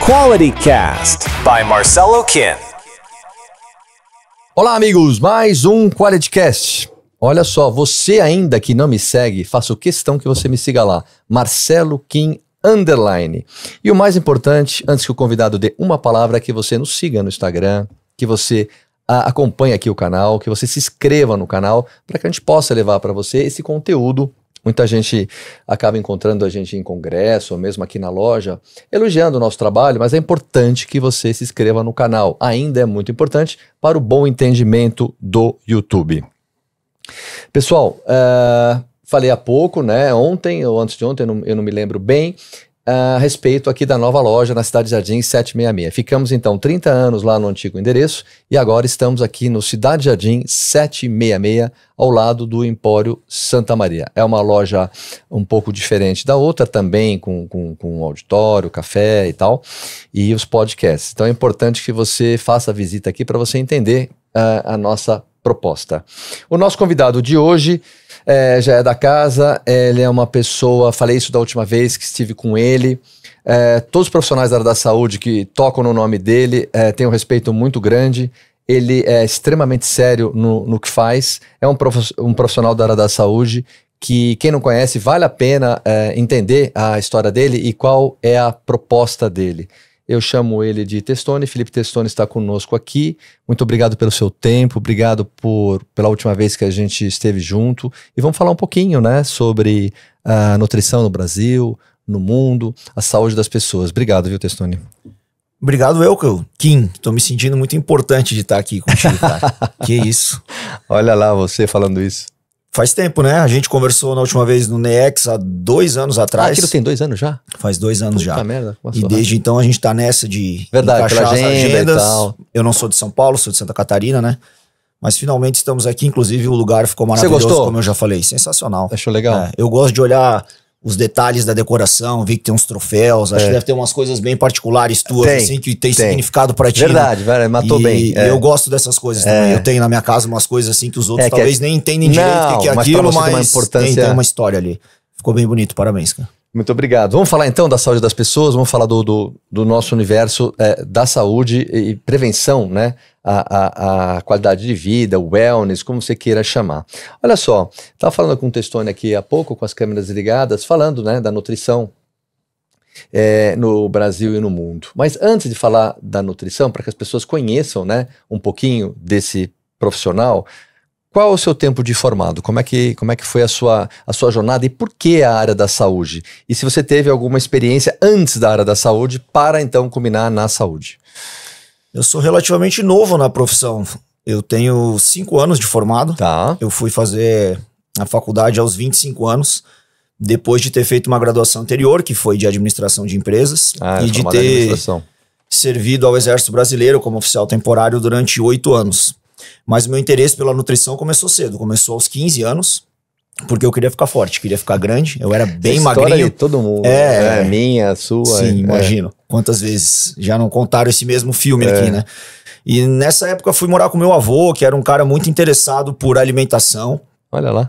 Quality Cast by Marcelo Kim. Olá, amigos, mais um Quality Cast. Olha só, você ainda que não me segue, faço questão que você me siga lá, Marcelo Kim _. E o mais importante, antes que o convidado dê uma palavra, é que você nos siga no Instagram, que você acompanhe aqui o canal, que você se inscreva no canal, para que a gente possa levar para você esse conteúdo. Muita gente acaba encontrando a gente em congresso, ou mesmo aqui na loja, elogiando o nosso trabalho, mas é importante que você se inscreva no canal. Ainda é muito importante para o bom entendimento do YouTube. Pessoal, falei há pouco, né, ontem ou antes de ontem, eu não me lembro bem, a respeito aqui da nova loja na Cidade Jardim 766. Ficamos então 30 anos lá no antigo endereço e agora estamos aqui no Cidade Jardim 766, ao lado do Empório Santa Maria. É uma loja um pouco diferente da outra, também com auditório, café e tal, e os podcasts. Então é importante que você faça a visita aqui para você entender a nossa proposta. O nosso convidado de hoje já é da casa, ele é uma pessoa, falei isso da última vez que estive com ele, todos os profissionais da área da saúde que tocam no nome dele têm um respeito muito grande, ele é extremamente sério no que faz, é um profissional da área da saúde que quem não conhece vale a pena entender a história dele e qual é a proposta dele. Eu chamo ele de Testoni, Felipe Testoni está conosco aqui, muito obrigado pelo seu tempo, obrigado pela última vez que a gente esteve junto, e vamos falar um pouquinho, né, sobre a nutrição no Brasil, no mundo, a saúde das pessoas. Obrigado, viu, Testoni? Obrigado, Kim, tô me sentindo muito importante de estar aqui contigo, cara. Que isso. Olha lá você falando isso. Faz tempo, né? A gente conversou na última vez no NEX há 2 anos atrás. Aquilo tem 2 anos já? Faz 2 anos já. Merda, e desde então a gente tá nessa de encaixar as agendas. E tal. Eu não sou de São Paulo, sou de Santa Catarina, né? Mas finalmente estamos aqui, inclusive o lugar ficou maravilhoso. Você gostou? Como eu já falei, sensacional. Achou legal? Eu gosto de olhar os detalhes da decoração, vi que tem uns troféus, acho que deve ter umas coisas bem particulares tuas, assim, que tem significado pra ti. Verdade, velho, matou bem. E eu gosto dessas coisas também. Eu tenho na minha casa umas coisas assim que os outros talvez nem entendem direito o que é aquilo, mas tem uma história ali. Ficou bem bonito, parabéns, cara. Muito obrigado. Vamos falar então da saúde das pessoas, vamos falar do nosso universo da saúde e prevenção, né? A qualidade de vida, o wellness, como você queira chamar. Olha só, estava falando com o Testoni aqui há pouco, com as câmeras ligadas, falando, né, da nutrição no Brasil e no mundo. Mas antes de falar da nutrição, para que as pessoas conheçam, né, um pouquinho desse profissional, qual é o seu tempo de formado? Como é que foi a sua jornada e por que a área da saúde? E se você teve alguma experiência antes da área da saúde para então culminar na saúde? Eu sou relativamente novo na profissão. Eu tenho 5 anos de formado. Tá. Eu fui fazer a faculdade aos 25 anos, depois de ter feito uma graduação anterior, que foi de administração de empresas, e de ter servido ao Exército Brasileiro como oficial temporário durante 8 anos. Mas o meu interesse pela nutrição começou cedo, começou aos 15 anos, porque eu queria ficar forte, queria ficar grande, eu era bem magrinho. De todo mundo, minha, sua. Sim, imagino. Quantas vezes já não contaram esse mesmo filme aqui, né? E nessa época eu fui morar com meu avô, que era um cara muito interessado por alimentação. Olha lá.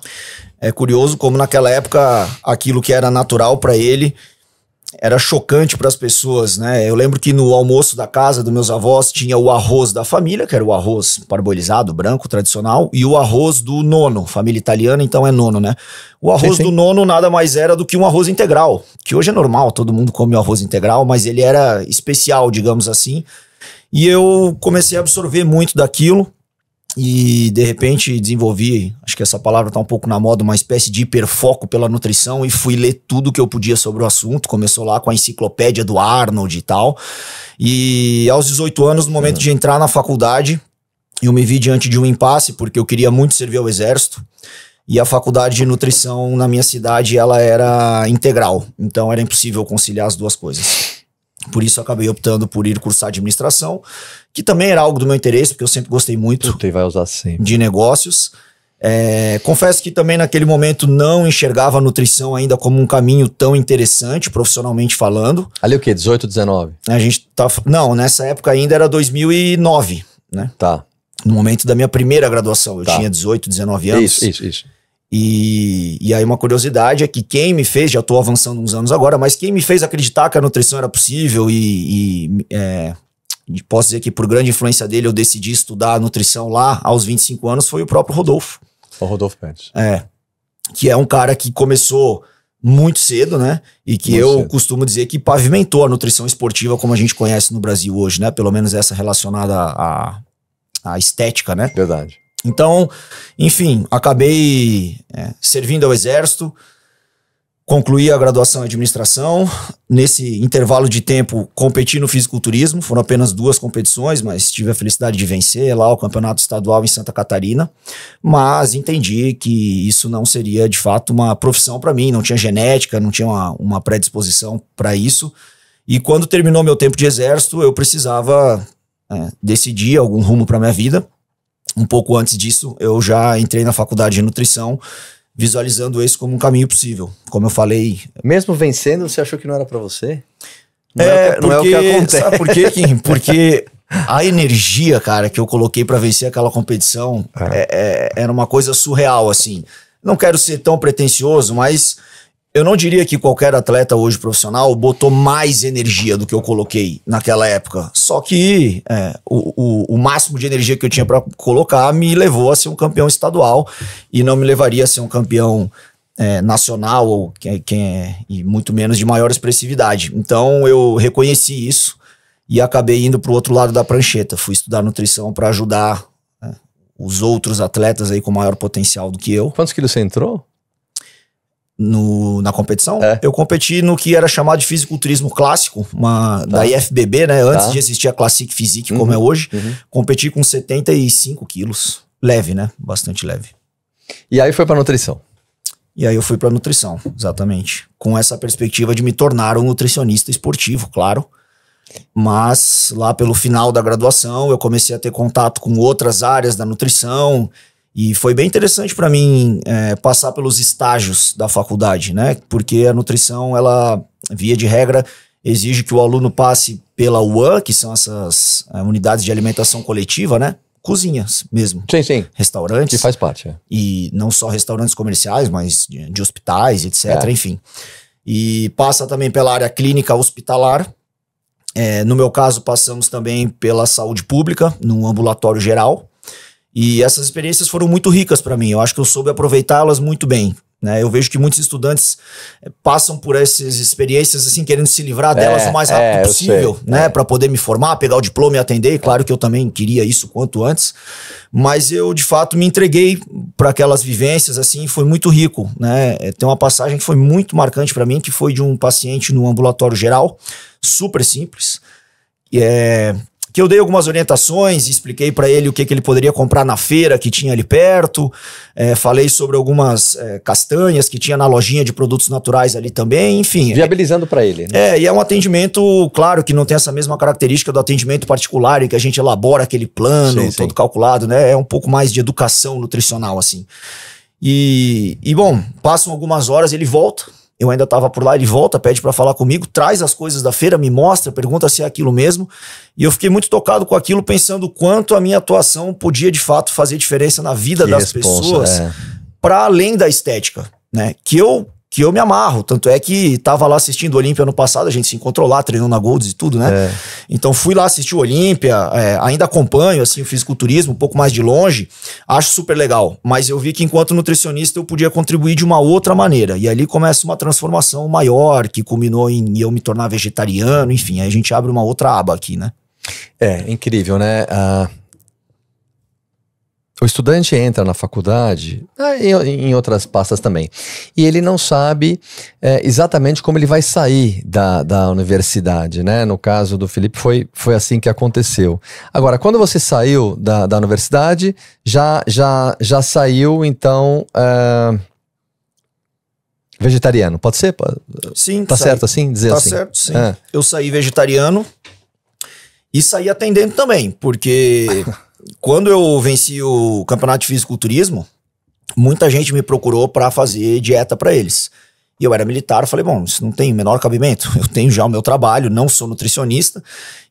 É curioso como naquela época aquilo que era natural para ele era chocante para as pessoas, né? Eu lembro que no almoço da casa dos meus avós tinha o arroz da família, que era o arroz parboilizado, branco, tradicional, e o arroz do nono, família italiana, então é nono, né? O arroz do nono nada mais era do que um arroz integral, que hoje é normal, todo mundo come o arroz integral, mas ele era especial, digamos assim. E eu comecei a absorver muito daquilo, e de repente desenvolvi, acho que essa palavra tá um pouco na moda, uma espécie de hiperfoco pela nutrição e fui ler tudo que eu podia sobre o assunto. Começou lá com a enciclopédia do Arnold e tal. E aos 18 anos, no momento de entrar na faculdade, eu me vi diante de um impasse, porque eu queria muito servir ao Exército. E a faculdade de nutrição na minha cidade, ela era integral. Então era impossível conciliar as duas coisas. Por isso eu acabei optando por ir cursar administração, que também era algo do meu interesse, porque eu sempre gostei muito de negócios. Confesso que também naquele momento não enxergava a nutrição ainda como um caminho tão interessante, profissionalmente falando. Ali o quê? 18, 19? A gente tá... Não, nessa época ainda era 2009, né? Tá. No momento da minha primeira graduação. Eu tinha 18, 19 anos. Isso. E aí uma curiosidade é que quem me fez, já estou avançando uns anos agora, mas quem me fez acreditar que a nutrição era possível posso dizer que por grande influência dele eu decidi estudar nutrição lá aos 25 anos foi o próprio Rodolfo. O Rodolfo Pérez. Que é um cara que começou muito cedo, né? E que costumo dizer que pavimentou a nutrição esportiva como a gente conhece no Brasil hoje, né? Pelo menos essa relacionada à estética, né? Verdade. Então, enfim, acabei servindo ao Exército, concluí a graduação em administração. Nesse intervalo de tempo, competi no fisiculturismo. Foram apenas 2 competições, mas tive a felicidade de vencer lá o campeonato estadual em Santa Catarina. Mas entendi que isso não seria, de fato, uma profissão para mim. Não tinha genética, não tinha uma predisposição para isso. E quando terminou meu tempo de Exército, eu precisava decidir algum rumo para minha vida. Um pouco antes disso, eu já entrei na faculdade de nutrição, visualizando esse como um caminho possível. Como eu falei... Mesmo vencendo, você achou que não era pra você? Não é o que acontece. Sabe por quê, Kim? Porque a energia, cara, que eu coloquei pra vencer aquela competição era uma coisa surreal, assim. Não quero ser tão pretensioso, mas eu não diria que qualquer atleta hoje profissional botou mais energia do que eu coloquei naquela época. Só que o máximo de energia que eu tinha para colocar me levou a ser um campeão estadual e não me levaria a ser um campeão nacional ou e muito menos de maior expressividade. Então eu reconheci isso e acabei indo para o outro lado da prancheta. Fui estudar nutrição para ajudar os outros atletas aí com maior potencial do que eu. Quantos quilos você entrou? Na competição, eu competi no que era chamado de fisiculturismo clássico, da IFBB, né? Antes de existir a Classic Physique, como é hoje. Competi com 75 quilos. Leve, né? Bastante leve. E aí foi pra nutrição? E aí eu fui pra nutrição, exatamente. Com essa perspectiva de me tornar um nutricionista esportivo, claro. Mas lá pelo final da graduação, eu comecei a ter contato com outras áreas da nutrição. E foi bem interessante para mim passar pelos estágios da faculdade, né? Porque a nutrição, ela, via de regra, exige que o aluno passe pela UAN, que são essas unidades de alimentação coletiva, né? Cozinhas mesmo. Sim, sim. Restaurantes. Que faz parte. E não só restaurantes comerciais, mas de hospitais, etc. Enfim. E passa também pela área clínica hospitalar. No meu caso, passamos também pela saúde pública, no ambulatório geral. E essas experiências foram muito ricas para mim. Eu acho que eu soube aproveitá-las muito bem, né? Eu vejo que muitos estudantes passam por essas experiências assim, querendo se livrar delas o mais rápido possível, né? Para poder me formar, pegar o diploma e atender. Claro que eu também queria isso quanto antes, mas eu de fato me entreguei para aquelas vivências, assim, foi muito rico, né? Tem uma passagem que foi muito marcante para mim, que foi de um paciente no ambulatório geral, super simples, que eu dei algumas orientações, expliquei para ele o que ele poderia comprar na feira que tinha ali perto, falei sobre algumas castanhas que tinha na lojinha de produtos naturais ali também, enfim. Viabilizando para ele, né? E é um atendimento, claro, que não tem essa mesma característica do atendimento particular, em que a gente elabora aquele plano todo calculado, né? É um pouco mais de educação nutricional, assim. E bom, passam algumas horas, ele volta. Eu ainda estava por lá, ele volta, pede para falar comigo, traz as coisas da feira, me mostra, pergunta se é aquilo mesmo. E eu fiquei muito tocado com aquilo, pensando quanto a minha atuação podia de fato fazer diferença na vida das pessoas, para além da estética, né? Que eu me amarro, tanto é que tava lá assistindo o Olímpia ano passado, a gente se encontrou lá, treinando na Golds e tudo, né? Então fui lá assistir o Olímpia, ainda acompanho assim, o fisiculturismo um pouco mais de longe, acho super legal, mas eu vi que enquanto nutricionista eu podia contribuir de uma outra maneira, e ali começa uma transformação maior, que culminou em eu me tornar vegetariano, enfim, aí a gente abre uma outra aba aqui, né? Incrível, né? O estudante entra na faculdade, em outras pastas também, e ele não sabe exatamente como ele vai sair da universidade, né? No caso do Felipe foi assim que aconteceu. Agora, quando você saiu da universidade, já saiu, então, vegetariano, pode ser? Sim. Tá certo assim? Dizer assim? Tá certo, sim. Eu saí vegetariano e saí atendendo também, porque... Quando eu venci o campeonato de fisiculturismo, muita gente me procurou para fazer dieta para eles. E eu era militar, eu falei, bom, isso não tem o menor cabimento. Eu tenho já o meu trabalho, não sou nutricionista.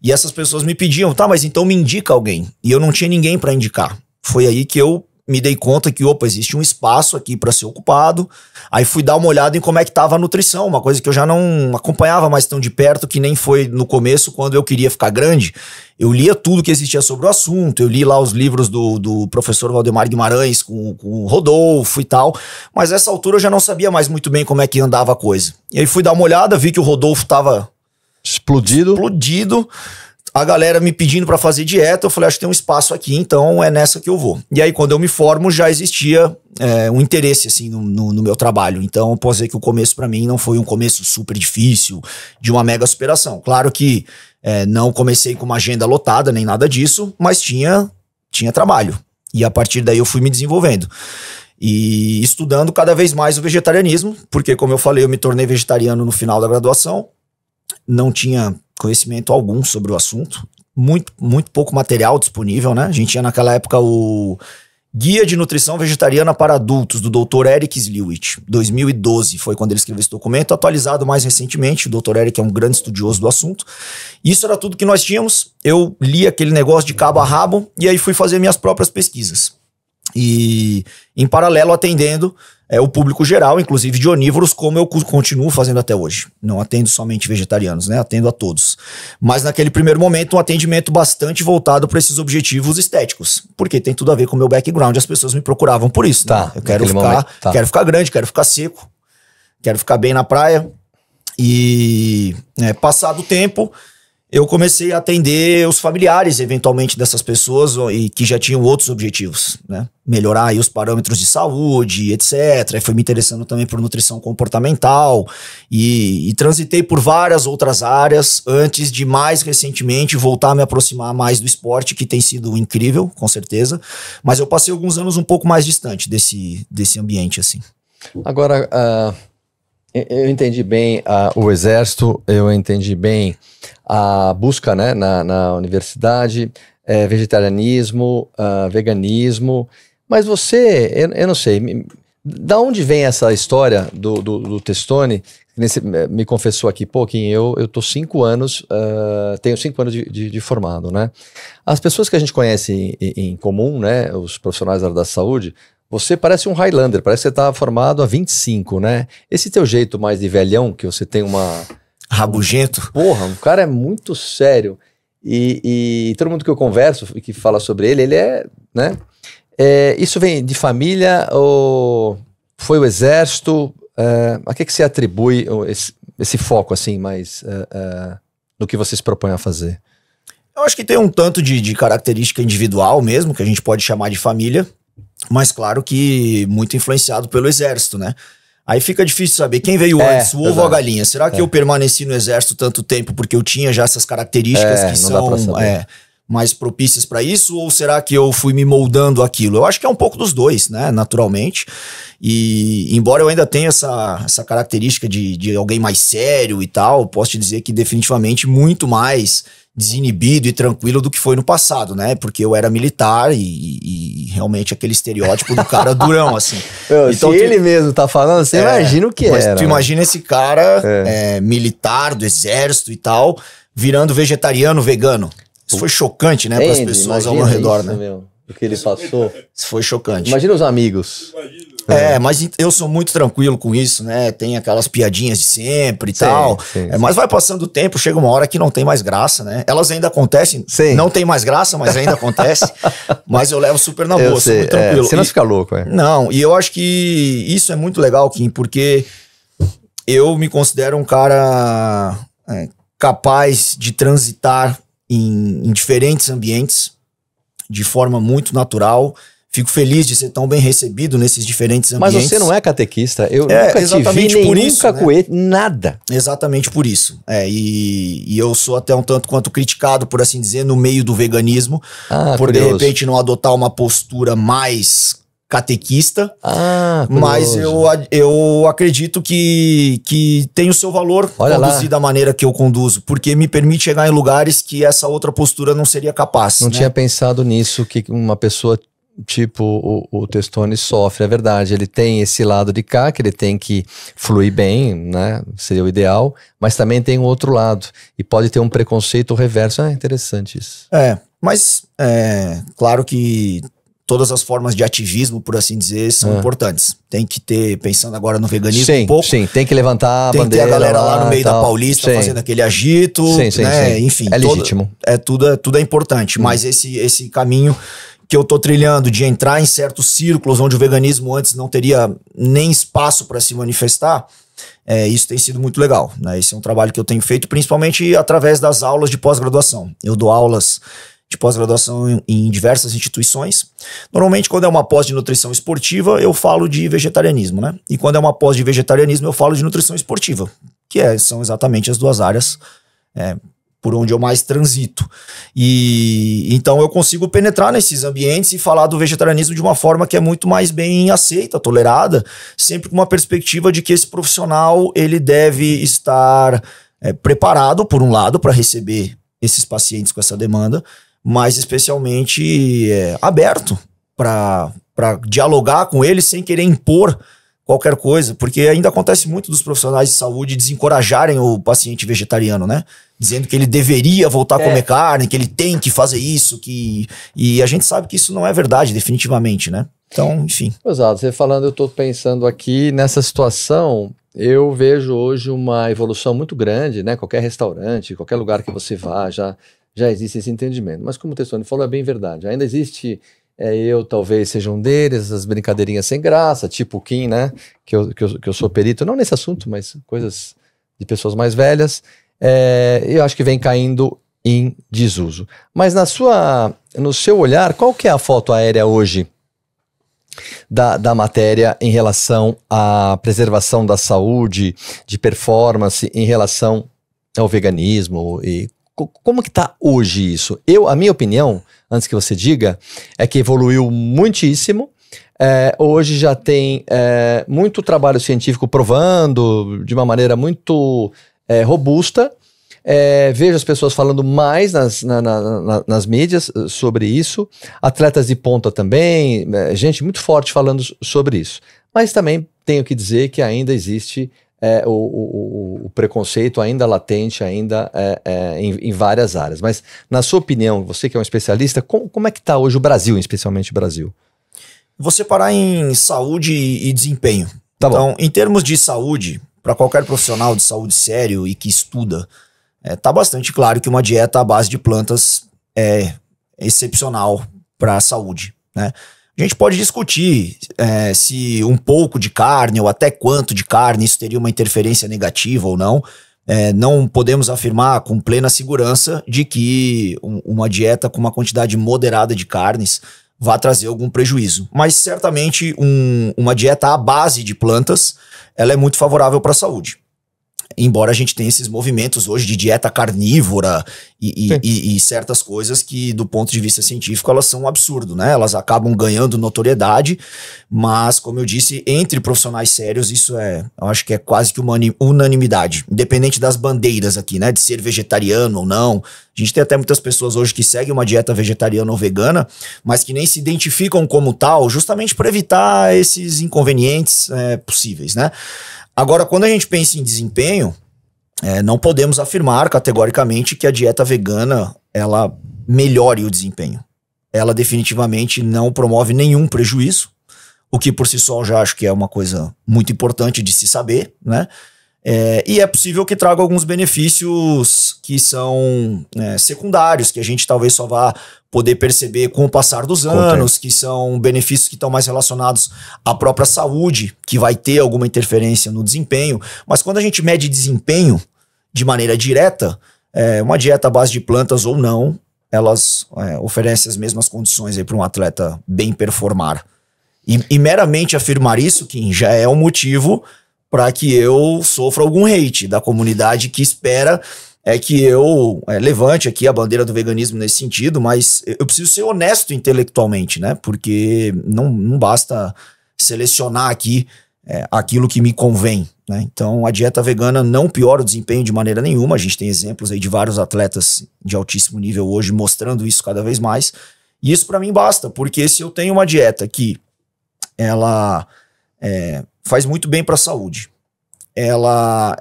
E essas pessoas me pediam, tá, mas então me indica alguém. E eu não tinha ninguém para indicar. Foi aí que eu me dei conta que, opa, existe um espaço aqui para ser ocupado. Aí fui dar uma olhada em como é que tava a nutrição, uma coisa que eu já não acompanhava mais tão de perto, que nem foi no começo, quando eu queria ficar grande. Eu lia tudo que existia sobre o assunto, eu li lá os livros do professor Valdemar Guimarães com o Rodolfo e tal, mas nessa altura eu já não sabia mais muito bem como é que andava a coisa. E aí fui dar uma olhada, vi que o Rodolfo tava explodido, a galera me pedindo pra fazer dieta, eu falei, acho que tem um espaço aqui, então é nessa que eu vou. E aí quando eu me formo já existia um interesse assim no meu trabalho, então eu posso dizer que o começo pra mim não foi um começo super difícil, de uma mega superação. Claro que não comecei com uma agenda lotada, nem nada disso, mas tinha trabalho, e a partir daí eu fui me desenvolvendo. E estudando cada vez mais o vegetarianismo, porque como eu falei, eu me tornei vegetariano no final da graduação, não tinha conhecimento algum sobre o assunto, muito pouco material disponível, né? A gente tinha naquela época o Guia de Nutrição Vegetariana para Adultos, do Dr. Eric Sliwich, 2012, foi quando ele escreveu esse documento, atualizado mais recentemente. O Dr. Eric é um grande estudioso do assunto. Isso era tudo que nós tínhamos, eu li aquele negócio de cabo a rabo, e aí fui fazer minhas próprias pesquisas. E em paralelo atendendo o público geral, inclusive de onívoros, como eu continuo fazendo até hoje. Não atendo somente vegetarianos, né? Atendo a todos. Mas naquele primeiro momento, um atendimento bastante voltado para esses objetivos estéticos. Porque tem tudo a ver com o meu background, as pessoas me procuravam por isso. Tá, né? Eu quero ficar grande, quero ficar seco, quero ficar bem na praia. E passado o tempo, eu comecei a atender os familiares, eventualmente, dessas pessoas e que já tinham outros objetivos, né? Melhorar aí os parâmetros de saúde, etc. Aí fui me interessando também por nutrição comportamental e transitei por várias outras áreas antes de, mais recentemente, voltar a me aproximar mais do esporte, que tem sido incrível, com certeza. Mas eu passei alguns anos um pouco mais distante desse ambiente, assim. Agora, eu entendi bem o exército, eu entendi bem a busca, né, na universidade, vegetarianismo, veganismo, mas você, eu não sei, da onde vem essa história do Testoni? Me confessou aqui, pouquinho, eu tô 5 anos, tenho 5 anos de formado, né? As pessoas que a gente conhece em comum, né, os profissionais da área da saúde, você parece um Highlander, parece que você tá formado há 25, né? Esse teu jeito mais de velhão, que você tem uma... Rabugento. Porra, o cara é muito sério. E todo mundo que eu converso e que fala sobre ele é, né? Isso vem de família ou foi o exército? A que se atribui esse foco, assim, mais no que você se propõe a fazer? Eu acho que tem um tanto de característica individual mesmo, que a gente pode chamar de família, mas claro que muito influenciado pelo exército, né? Aí fica difícil saber quem veio antes, o ovo ou a galinha. Será que eu permaneci no exército tanto tempo porque eu tinha já essas características que são mais propícias para isso? Ou será que eu fui me moldando aquilo? Eu acho que é um pouco dos dois, né? Naturalmente. E embora eu ainda tenha essa característica de alguém mais sério e tal, posso te dizer que definitivamente muito mais desinibido e tranquilo do que foi no passado, né? Porque eu era militar e realmente aquele estereótipo do cara durão, assim. Então, se ele mesmo tá falando, você imagina o que era. Tu imagina esse cara militar, do exército e tal, virando vegetariano, vegano. Isso foi chocante, né? Para as pessoas ao meu redor, isso, né? Meu, o que ele passou. Isso foi chocante. Imagina os amigos. Mas eu sou muito tranquilo com isso, né? Tem aquelas piadinhas de sempre e tal. Sim. Mas vai passando o tempo, chega uma hora que não tem mais graça, né? Elas ainda acontecem. Sim. Não tem mais graça, mas ainda acontece. Mas eu levo super na boa, sou muito tranquilo. Você não fica louco, Não, e eu acho que isso é muito legal, Kim, porque eu me considero um cara capaz de transitar em diferentes ambientes de forma muito natural. Fico feliz de ser tão bem recebido nesses diferentes ambientes. Mas você não é catequista. Eu nunca te vi, nem nunca coei, nada. Exatamente por isso. E eu sou até um tanto quanto criticado, por assim dizer, no meio do veganismo. Por curioso. De repente não adotar uma postura mais catequista. Mas eu acredito que tem o seu valor conduzir da maneira que eu conduzo. Porque me permite chegar em lugares que essa outra postura não seria capaz. Não tinha pensado nisso, que uma pessoa... Tipo, o Testoni sofre, é verdade, ele tem esse lado de cá, que ele tem que fluir bem, né, seria o ideal, mas também tem o outro lado, e pode ter um preconceito reverso. Interessante isso. Mas claro que todas as formas de ativismo, por assim dizer, são importantes. Tem que ter, pensando agora no veganismo Sim, um pouco. sim, tem que levantar a Tem que ter bandeira a galera lá no meio da tal. Paulista Sim. fazendo aquele agito, Sim, né? sim. Enfim. É legítimo. Tudo é importante, mas esse caminho que eu tô trilhando de entrar em certos círculos onde o veganismo antes não teria nem espaço para se manifestar, isso tem sido muito legal, né? Esse é um trabalho que eu tenho feito principalmente através das aulas de pós-graduação. Eu dou aulas de pós-graduação em diversas instituições. Normalmente, quando é uma pós de nutrição esportiva, eu falo de vegetarianismo, né? E quando é uma pós de vegetarianismo, eu falo de nutrição esportiva, que são exatamente as duas áreas por onde eu mais transito. E então eu consigo penetrar nesses ambientes e falar do vegetarianismo de uma forma que é muito mais bem aceita, tolerada, sempre com uma perspectiva de que esse profissional ele deve estar preparado, por um lado, para receber esses pacientes com essa demanda, mas especialmente aberto para dialogar com eles sem querer impor qualquer coisa, porque ainda acontece muito dos profissionais de saúde desencorajarem o paciente vegetariano, né? Dizendo que ele deveria voltar a comer carne, que ele tem que fazer isso, e a gente sabe que isso não é verdade, definitivamente, né? Então, enfim. Exato, você falando, eu estou pensando aqui nessa situação, eu vejo hoje uma evolução muito grande, né? Qualquer restaurante, qualquer lugar que você vá, já existe esse entendimento. Mas como o Tessone falou, é bem verdade. Ainda existe, eu talvez seja um deles, as brincadeirinhas sem graça, tipo o Kim, né? Que eu sou perito, não nesse assunto, mas coisas de pessoas mais velhas. Eu acho que vem caindo em desuso. Mas no seu olhar, qual que é a foto aérea hoje da matéria em relação à preservação da saúde, de performance, em relação ao veganismo? E como que está hoje isso? A minha opinião, antes que você diga, é que evoluiu muitíssimo. Hoje já tem muito trabalho científico provando de uma maneira muito robusta. Vejo as pessoas falando mais nas mídias sobre isso, atletas de ponta também, gente muito forte falando sobre isso. Mas também tenho que dizer que ainda existe o preconceito ainda latente, ainda em várias áreas. Mas, na sua opinião, você que é um especialista, como é que está hoje o Brasil, especialmente o Brasil? Vou separar em saúde e desempenho. Tá bom. Então, em termos de saúde, para qualquer profissional de saúde sério e que estuda, tá bastante claro que uma dieta à base de plantas é excepcional para a saúde, né? A gente pode discutir se um pouco de carne ou até quanto de carne isso teria uma interferência negativa ou não. Não podemos afirmar com plena segurança de que uma dieta com uma quantidade moderada de carnes vai trazer algum prejuízo. Mas certamente uma dieta à base de plantas ela é muito favorável para a saúde. Embora a gente tenha esses movimentos hoje de dieta carnívora e certas coisas que, do ponto de vista científico, elas são um absurdo, né? Elas acabam ganhando notoriedade, mas, como eu disse, entre profissionais sérios, isso eu acho que é quase que uma unanimidade, independente das bandeiras aqui, né? De ser vegetariano ou não. A gente tem até muitas pessoas hoje que seguem uma dieta vegetariana ou vegana, mas que nem se identificam como tal, justamente para evitar esses inconvenientes possíveis, né? Agora, quando a gente pensa em desempenho, não podemos afirmar categoricamente que a dieta vegana ela melhore o desempenho. Ela definitivamente não promove nenhum prejuízo, o que por si só eu já acho que é uma coisa muito importante de se saber, né? E é possível que traga alguns benefícios que são secundários, que a gente talvez só vá poder perceber com o passar dos anos, que são benefícios que estão mais relacionados à própria saúde, que vai ter alguma interferência no desempenho. Mas quando a gente mede desempenho de maneira direta, uma dieta à base de plantas ou não, elas oferecem as mesmas condições para um atleta bem performar. E meramente afirmar isso, Kim, já é um motivo para que eu sofra algum hate da comunidade que espera que eu levante aqui a bandeira do veganismo nesse sentido, mas eu preciso ser honesto intelectualmente, né? Porque não basta selecionar aqui aquilo que me convém, né? Então a dieta vegana não piora o desempenho de maneira nenhuma. A gente tem exemplos aí de vários atletas de altíssimo nível hoje mostrando isso cada vez mais. E isso para mim basta, porque se eu tenho uma dieta que ela faz muito bem para a saúde, ela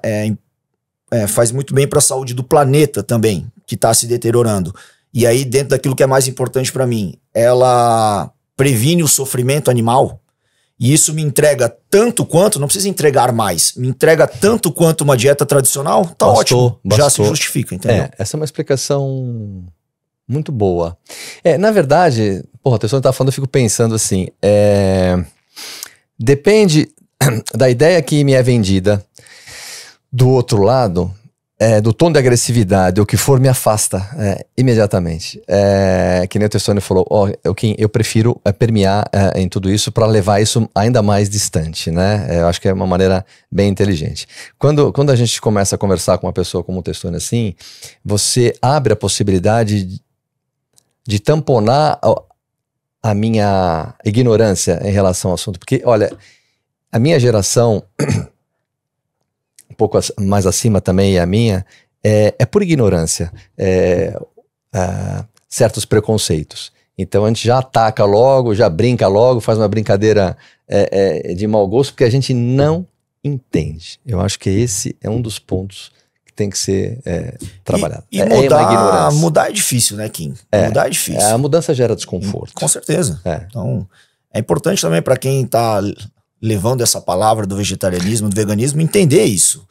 faz muito bem para a saúde do planeta também, que está se deteriorando. E aí, dentro daquilo que é mais importante para mim, ela previne o sofrimento animal, e isso me entrega tanto quanto, não precisa entregar mais, me entrega tanto quanto uma dieta tradicional, tá ótimo, já se justifica, entendeu? Essa é uma explicação muito boa. Na verdade, porra, a pessoa tá falando, eu fico pensando assim, depende da ideia que me é vendida. Do outro lado, do tom de agressividade, o que for me afasta imediatamente. Que nem o Testoni falou, eu prefiro permear em tudo isso para levar isso ainda mais distante, né? Eu acho que é uma maneira bem inteligente. Quando a gente começa a conversar com uma pessoa como o Testoni assim, você abre a possibilidade de tamponar a minha ignorância em relação ao assunto. Porque, olha, a minha geração... um pouco mais acima também a minha, é por ignorância, certos preconceitos. Então a gente já ataca logo, já brinca logo, faz uma brincadeira de mau gosto, porque a gente não entende. Eu acho que esse é um dos pontos que tem que ser trabalhado. E mudar é difícil, né, Kim? Mudar é difícil. A mudança gera desconforto. Com certeza. Então, é importante também para quem está levando essa palavra do vegetarianismo, do veganismo, entender isso.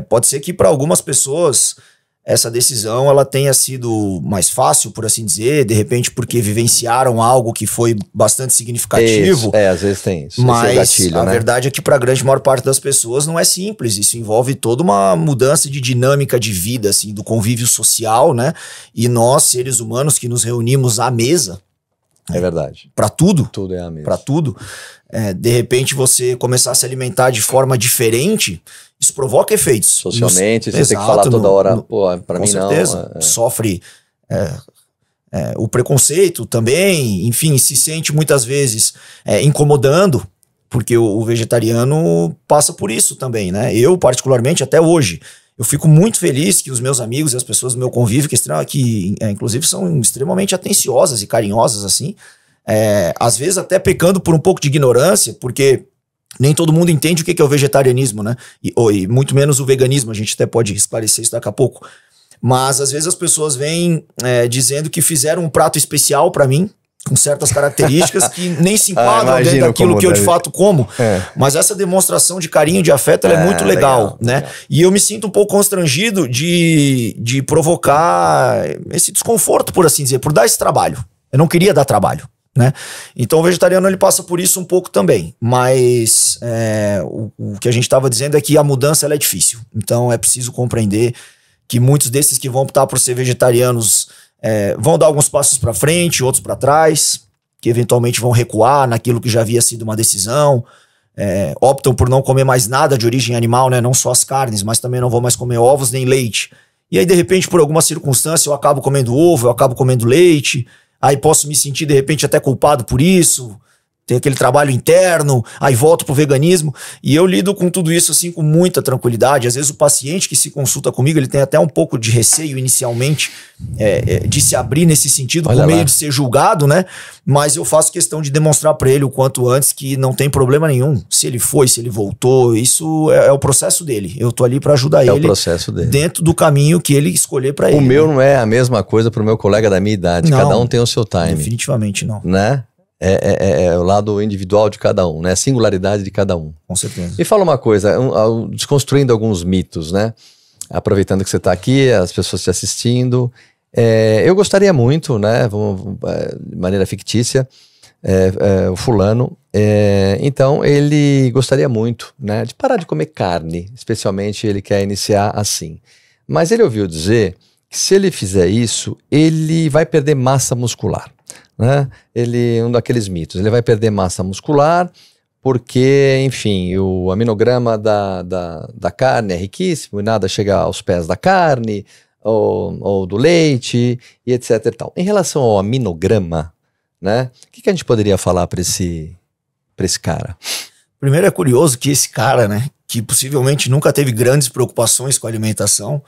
Pode ser que para algumas pessoas essa decisão ela tenha sido mais fácil, por assim dizer, de repente porque vivenciaram algo que foi bastante significativo. Isso, às vezes tem isso. Mas gatilho, a né? verdade é que para a grande maior parte das pessoas não é simples. Isso envolve toda uma mudança de dinâmica de vida, assim, do convívio social, né? E nós, seres humanos que nos reunimos à mesa, é verdade. Para tudo. Tudo é a mesma. Para tudo. De repente você começar a se alimentar de forma diferente, isso provoca efeitos. Socialmente, você tem que falar toda hora, pô, para mim não. Com certeza. Sofre o preconceito também, enfim, se sente muitas vezes incomodando, porque o vegetariano passa por isso também, né? Eu, particularmente, até hoje, eu fico muito feliz que os meus amigos e as pessoas do meu convívio, que inclusive são extremamente atenciosas e carinhosas, assim, às vezes até pecando por um pouco de ignorância, porque nem todo mundo entende o que é o vegetarianismo, né? E muito menos o veganismo, a gente até pode esclarecer isso daqui a pouco. Mas às vezes as pessoas vêm dizendo que fizeram um prato especial para mim, com certas características que nem se enquadram dentro daquilo que eu de fato como. Mas essa demonstração de carinho, de afeto, ela é muito legal, né? Legal. E eu me sinto um pouco constrangido de provocar esse desconforto, por assim dizer, por dar esse trabalho. Eu não queria dar trabalho, né? Então o vegetariano ele passa por isso um pouco também. Mas o que a gente estava dizendo é que a mudança ela é difícil. Então é preciso compreender que muitos desses que vão optar por ser vegetarianos vão dar alguns passos para frente, outros para trás, que eventualmente vão recuar naquilo que já havia sido uma decisão, optam por não comer mais nada de origem animal, né? Não só as carnes, mas também não vão mais comer ovos nem leite. E aí, de repente, por alguma circunstância, eu acabo comendo ovo, eu acabo comendo leite, aí posso me sentir, de repente, até culpado por isso, tem aquele trabalho interno, aí volto pro veganismo, e eu lido com tudo isso assim com muita tranquilidade. Às vezes o paciente que se consulta comigo, ele tem até um pouco de receio inicialmente de se abrir nesse sentido, com medo de ser julgado, né? Mas eu faço questão de demonstrar para ele o quanto antes que não tem problema nenhum. Se ele foi, se ele voltou, isso é o processo dele. Eu tô ali para ajudar ele. É o processo dele. Dentro do caminho que ele escolher para ele. O meu não é a mesma coisa pro meu colega da minha idade. Não, cada um tem o seu time. Definitivamente não. Né? É o lado individual de cada um, né? A singularidade de cada um. Com certeza. E fala uma coisa, desconstruindo alguns mitos, né? Aproveitando que você está aqui, as pessoas te assistindo. Eu gostaria muito, né? De maneira fictícia, o fulano. Então, ele gostaria muito, né? De parar de comer carne. Especialmente, ele quer iniciar assim. Mas ele ouviu dizer que se ele fizer isso, ele vai perder massa muscular. Né? Um daqueles mitos, ele vai perder massa muscular porque, enfim, o aminograma da carne é riquíssimo e nada chega aos pés da carne ou do leite e etc e tal. Em relação ao aminograma, né? O que a gente poderia falar para esse cara? Primeiro é curioso que esse cara, né, que possivelmente nunca teve grandes preocupações com a alimentação,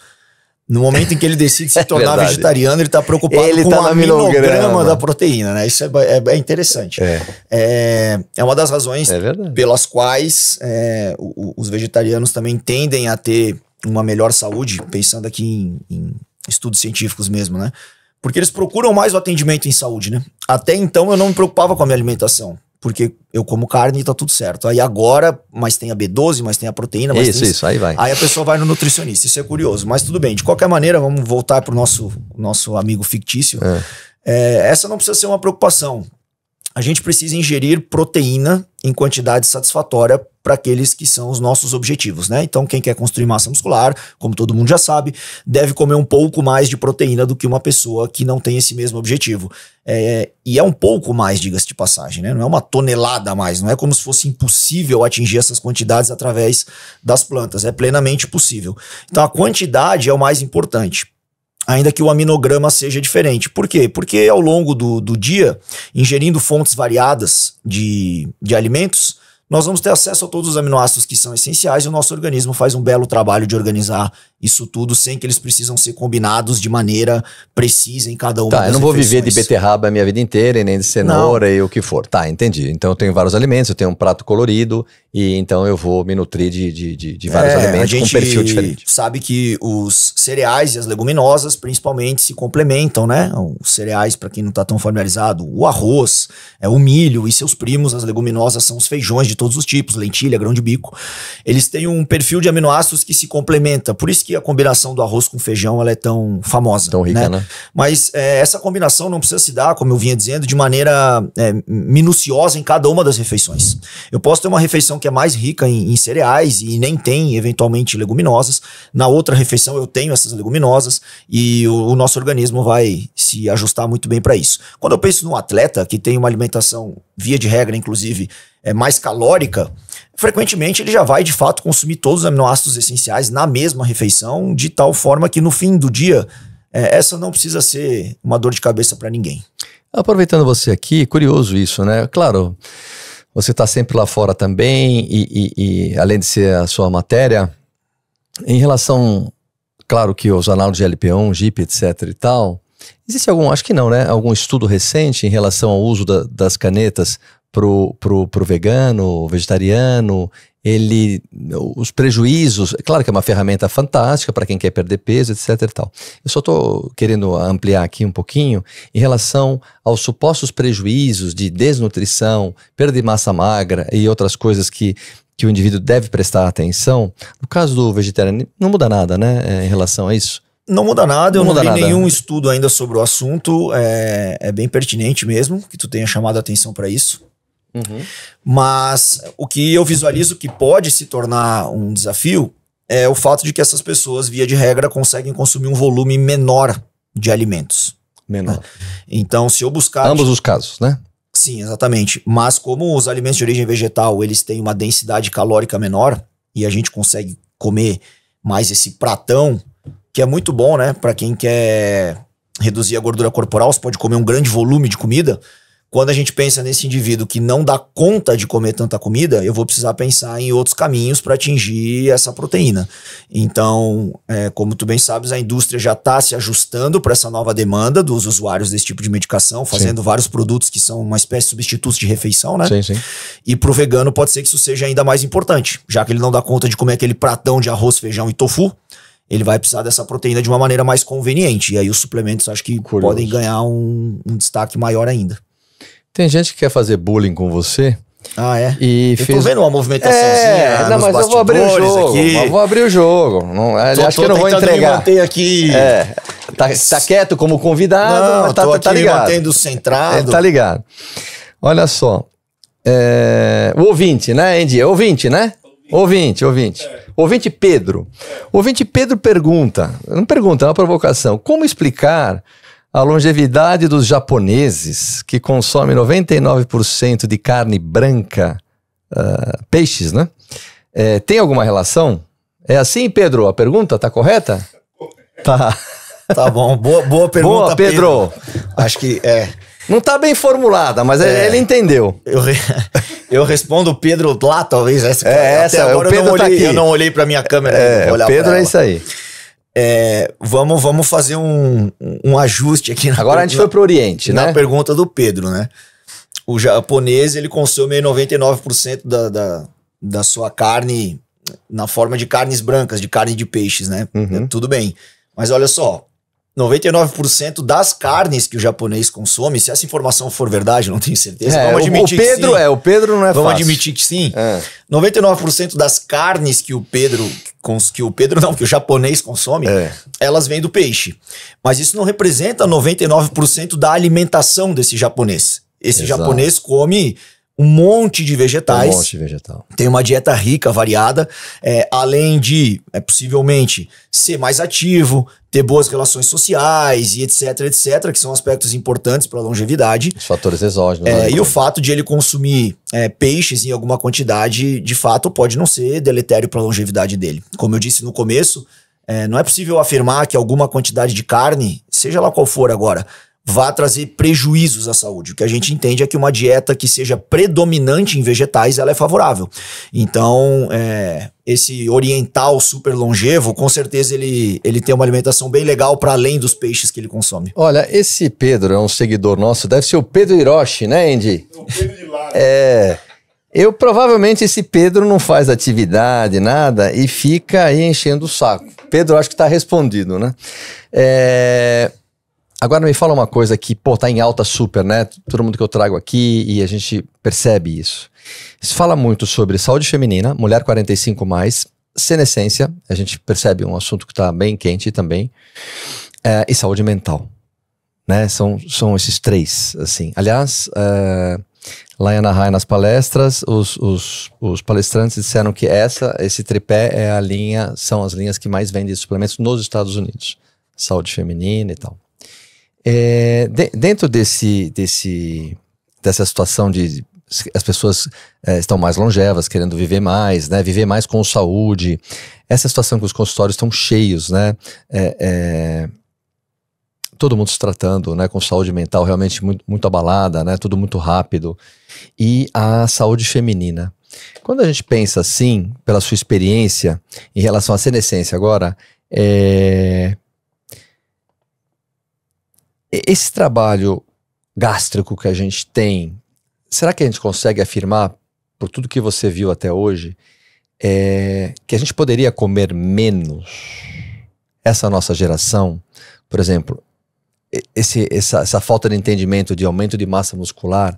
no momento em que ele decide se tornar vegetariano, ele está preocupado com o aminograma da proteína, né? Isso é interessante. É uma das razões pelas quais os vegetarianos também tendem a ter uma melhor saúde, pensando aqui em estudos científicos mesmo, né? Porque eles procuram mais o atendimento em saúde, né? Até então eu não me preocupava com a minha alimentação, porque eu como carne e tá tudo certo. Aí agora, mas tem a B12, mas tem a proteína, mas tem Isso, aí vai. Aí a pessoa vai no nutricionista, isso é curioso. Mas tudo bem, de qualquer maneira, vamos voltar pro nosso amigo fictício. Essa não precisa ser uma preocupação. A gente precisa ingerir proteína em quantidade satisfatória para aqueles que são os nossos objetivos, né? Então, quem quer construir massa muscular, como todo mundo já sabe, deve comer um pouco mais de proteína do que uma pessoa que não tem esse mesmo objetivo. E é um pouco mais, diga-se de passagem, né? Não é uma tonelada a mais, não é como se fosse impossível atingir essas quantidades através das plantas, é plenamente possível. Então, a quantidade é o mais importante, ainda que o aminograma seja diferente. Por quê? Porque ao longo do dia, ingerindo fontes variadas de alimentos, nós vamos ter acesso a todos os aminoácidos que são essenciais e o nosso organismo faz um belo trabalho de organizar isso tudo sem que eles precisam ser combinados de maneira precisa em cada uma das refeições. Eu não vou viver de beterraba a minha vida inteira e nem de cenoura e o que for. Tá, entendi. Então eu tenho vários alimentos, eu tenho um prato colorido e então eu vou me nutrir de vários alimentos com um perfil diferente. Sabe que os cereais e as leguminosas principalmente se complementam, né? Os cereais, para quem não tá tão familiarizado, o arroz, o milho e seus primos, as leguminosas são os feijões de todos os tipos, lentilha, grão de bico. Eles têm um perfil de aminoácidos que se complementa, por isso que a combinação do arroz com feijão ela é tão famosa. Tão rica, né? Mas essa combinação não precisa se dar, como eu vinha dizendo, de maneira minuciosa em cada uma das refeições. Eu posso ter uma refeição que é mais rica em cereais e nem tem, eventualmente, leguminosas. Na outra refeição eu tenho essas leguminosas e o nosso organismo vai se ajustar muito bem para isso. Quando eu penso num atleta que tem uma alimentação, via de regra, inclusive, mais calórica, frequentemente ele já vai de fato consumir todos os aminoácidos essenciais na mesma refeição, de tal forma que no fim do dia essa não precisa ser uma dor de cabeça para ninguém. Aproveitando você aqui, curioso isso, né? Claro, você está sempre lá fora também e além de ser a sua matéria, em relação, claro que os análogos de LP1, GIP, etc e tal, existe algum, acho que não, né? Algum estudo recente em relação ao uso das canetas pro vegano, vegetariano, os prejuízos, claro que é uma ferramenta fantástica para quem quer perder peso, etc e tal. Eu só estou querendo ampliar aqui um pouquinho em relação aos supostos prejuízos de desnutrição, perda de massa magra e outras coisas que o indivíduo deve prestar atenção. No caso do vegetariano, não muda nada, né, em relação a isso? Não muda nada, eu não li nenhum estudo ainda sobre o assunto, é bem pertinente mesmo que tu tenha chamado a atenção para isso. Mas o que eu visualizo que pode se tornar um desafio é o fato de que essas pessoas, via de regra, conseguem consumir um volume menor de alimentos. Menor. Então, se eu buscar... Ambos os casos, né? Sim, exatamente. Mas como os alimentos de origem vegetal, eles têm uma densidade calórica menor e a gente consegue comer mais esse pratão, que é muito bom, né? Para quem quer reduzir a gordura corporal, você pode comer um grande volume de comida. Quando a gente pensa nesse indivíduo que não dá conta de comer tanta comida, eu vou precisar pensar em outros caminhos para atingir essa proteína. Então, como tu bem sabes, a indústria já está se ajustando para essa nova demanda dos usuários desse tipo de medicação, fazendo vários produtos que são uma espécie de substitutos de refeição, né? Sim. E pro vegano pode ser que isso seja ainda mais importante, já que ele não dá conta de comer aquele pratão de arroz, feijão e tofu, ele vai precisar dessa proteína de uma maneira mais conveniente. E aí os suplementos acho que podem ganhar um destaque maior ainda. Tem gente que quer fazer bullying com você. Ah, é? E eu tô vendo uma movimentaçãozinha não, mas eu vou abrir o jogo. Aqui. Mas vou abrir o jogo. Não, acho que eu não vou entregar. Me manter aqui. Tá quieto como convidado, não, mas tá aqui ligado. Me mantendo centrado. Tá ligado. Olha só. O ouvinte, né, Andy? Ouvinte, né? Ouvinte. Ouvinte Pedro. Ouvinte Pedro pergunta, não pergunta, é uma provocação. Como explicar a longevidade dos japoneses que consomem 99% de carne branca, peixes, né? Tem alguma relação? É assim, Pedro? A pergunta tá correta? Tá. Tá bom, boa pergunta, boa, Pedro. Acho que Não tá bem formulada, mas ele entendeu. Eu respondo o Pedro lá, talvez. Essa agora o Pedro tá aqui. Eu não olhei pra minha câmera. O Pedro é isso aí. Vamos fazer um ajuste aqui. Agora a gente foi pro Oriente, né? Na pergunta do Pedro, né? O japonês, ele consome 99% da sua carne na forma de carnes brancas, de carne de peixes, né? Tudo bem. Mas olha só, 99% das carnes que o japonês consome, se essa informação for verdade, não tenho certeza, É, vamos admitir o Pedro, que sim. o Pedro não é Vamos fácil. admitir que sim. É. 99% das carnes que o japonês consome, elas vêm do peixe. Mas isso não representa 99% da alimentação desse japonês. Esse Exato. japonês come um monte de vegetais. Um monte de vegetal. Tem uma dieta rica, variada, além de, possivelmente, ser mais ativo, ter boas relações sociais e etc, etc, que são aspectos importantes para a longevidade. Os fatores exógenos. Né? E o fato de ele consumir peixes em alguma quantidade, de fato, pode não ser deletério para a longevidade dele. Como eu disse no começo, não é possível afirmar que alguma quantidade de carne, seja lá qual for agora, vá trazer prejuízos à saúde. O que a gente entende é que uma dieta que seja predominante em vegetais, ela é favorável. Então, esse oriental super longevo, com certeza ele tem uma alimentação bem legal para além dos peixes que ele consome. Olha, esse Pedro é um seguidor nosso, deve ser o Pedro Hiroshi, né, Andy? O Pedro de Lara. Provavelmente esse Pedro não faz atividade, nada, e fica aí enchendo o saco. Pedro, acho que tá respondido, né? Agora me fala uma coisa que, tá em alta super, né? Todo mundo que eu trago aqui e a gente percebe isso. Se fala muito sobre saúde feminina, mulher 45+, senescência, a gente percebe um assunto que tá bem quente também, e saúde mental, né? São esses três, assim. Aliás, lá em Anaheim, nas palestras, os palestrantes disseram que esse tripé são as linhas que mais vendem suplementos nos Estados Unidos. Saúde feminina e tal. Dentro dessa situação de as pessoas estão mais longevas, querendo viver mais, né? Viver mais com saúde. Essa situação que os consultórios estão cheios, né? Todo mundo se tratando, né? Com saúde mental realmente muito, muito abalada, né? Tudo muito rápido. E a saúde feminina. Quando a gente pensa assim, pela sua experiência em relação à senescência agora, esse trabalho gástrico que a gente tem, será que a gente consegue afirmar, por tudo que você viu até hoje, que a gente poderia comer menos? Essa nossa geração, por exemplo, essa falta de entendimento de aumento de massa muscular,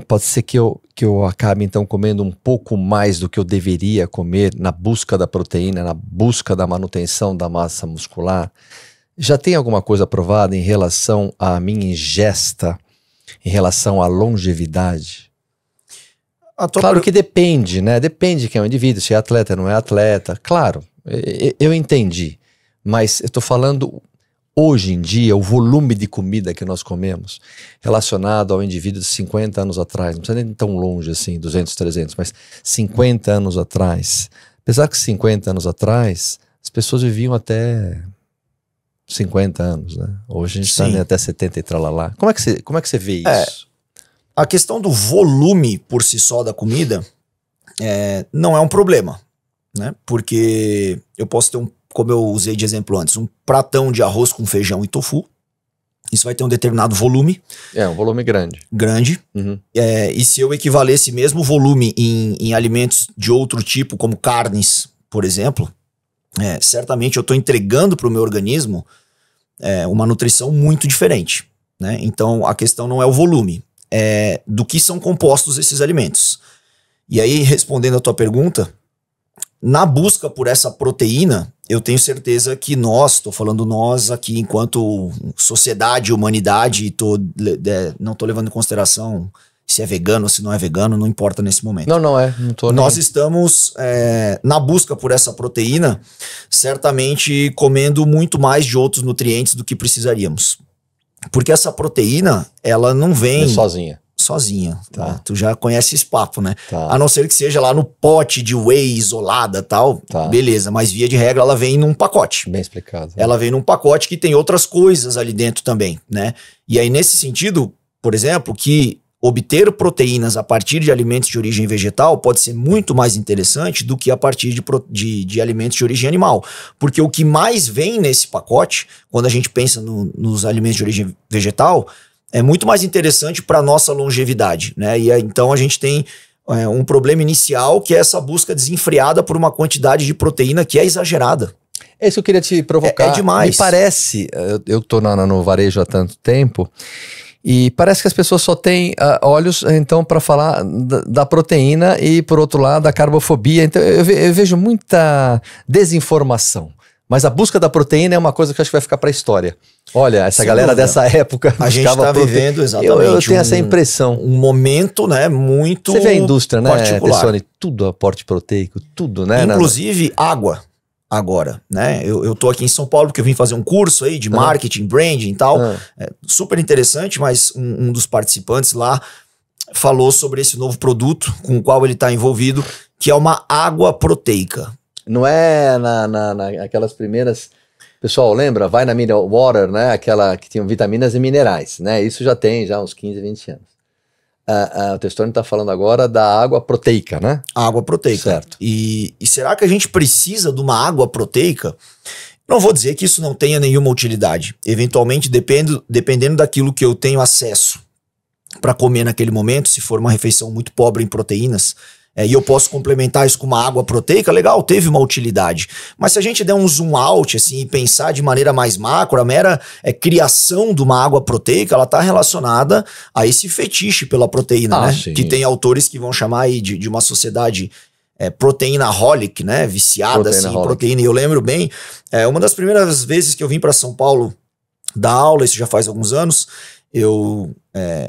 pode ser que eu acabe então comendo um pouco mais do que eu deveria comer na busca da proteína, na busca da manutenção da massa muscular. Já tem alguma coisa provada em relação à minha ingesta, em relação à longevidade? Claro que depende, né? Depende quem é o indivíduo, se é atleta, não é atleta. Claro, eu entendi. Mas eu tô falando, hoje em dia, o volume de comida que nós comemos, relacionado ao indivíduo de 50 anos atrás, não precisa nem tão longe assim, 200, 300, mas 50 anos atrás. Apesar que 50 anos atrás, as pessoas viviam até 50 anos, né? Hoje a gente está até 70 e tralalá. Como é que você vê isso? A questão do volume por si só da comida não é um problema, né? Porque eu posso ter como eu usei de exemplo antes, um pratão de arroz com feijão e tofu. Isso vai ter um determinado volume. Um volume grande. Grande. Uhum. E se eu equivalesse mesmo volume em alimentos de outro tipo, como carnes, por exemplo, certamente eu estou entregando para o meu organismo uma nutrição muito diferente, né? Então a questão não é o volume, é do que são compostos esses alimentos. E aí, respondendo a tua pergunta, na busca por essa proteína, eu tenho certeza que estou falando nós aqui enquanto sociedade, humanidade, não estou levando em consideração se é vegano ou se não é vegano, não importa nesse momento. Nós estamos na busca por essa proteína, certamente comendo muito mais de outros nutrientes do que precisaríamos. Porque essa proteína, ela não vem sozinha. Tá? Tu já conhece esse papo, né? Tá. A não ser que seja lá no pote de whey isolada e tal, beleza. Mas via de regra ela vem num pacote. Bem explicado. Ela vem num pacote que tem outras coisas ali dentro também, né? E aí nesse sentido, por exemplo, que obter proteínas a partir de alimentos de origem vegetal pode ser muito mais interessante do que a partir de alimentos de origem animal. Porque o que mais vem nesse pacote, quando a gente pensa nos alimentos de origem vegetal, é muito mais interessante para a nossa longevidade, né? E então a gente tem um problema inicial, que é essa busca desenfreada por uma quantidade de proteína que é exagerada. É isso que eu queria te provocar. É demais. Me parece, eu tô no varejo há tanto tempo, e parece que as pessoas só têm olhos, então, para falar da proteína e, por outro lado, da carbofobia. Então, eu vejo muita desinformação. Mas a busca da proteína é uma coisa que eu acho que vai ficar para a história. Olha, essa Sem galera dúvida. dessa época... A gente está vivendo exatamente eu tenho essa impressão. Um momento, né, muito Você vê a indústria, né, particular. Tessone? Tudo aporte proteico, tudo, né? Inclusive água. Agora, né? Eu tô aqui em São Paulo porque eu vim fazer um curso aí de marketing, branding e tal. É super interessante, mas um dos participantes lá falou sobre esse novo produto com o qual ele está envolvido, que é uma água proteica. Não é naquelas primeiras... Pessoal, lembra? Vai na Mineral Water, né? Aquela que tinha vitaminas e minerais, né? Isso já tem uns 15, 20 anos. O Testoni está falando agora da água proteica, né? Água proteica. Certo. E será que a gente precisa de uma água proteica? Não vou dizer que isso não tenha nenhuma utilidade. Eventualmente, dependendo daquilo que eu tenho acesso para comer naquele momento, se for uma refeição muito pobre em proteínas, e eu posso complementar isso com uma água proteica, legal, teve uma utilidade. Mas se a gente der um zoom out assim, e pensar de maneira mais macro, a mera criação de uma água proteica, ela está relacionada a esse fetiche pela proteína, né? Sim. Que tem autores que vão chamar aí de uma sociedade proteína-holic, né? Viciada assim, em proteína. E eu lembro bem, uma das primeiras vezes que eu vim para São Paulo dar aula, isso já faz alguns anos, eu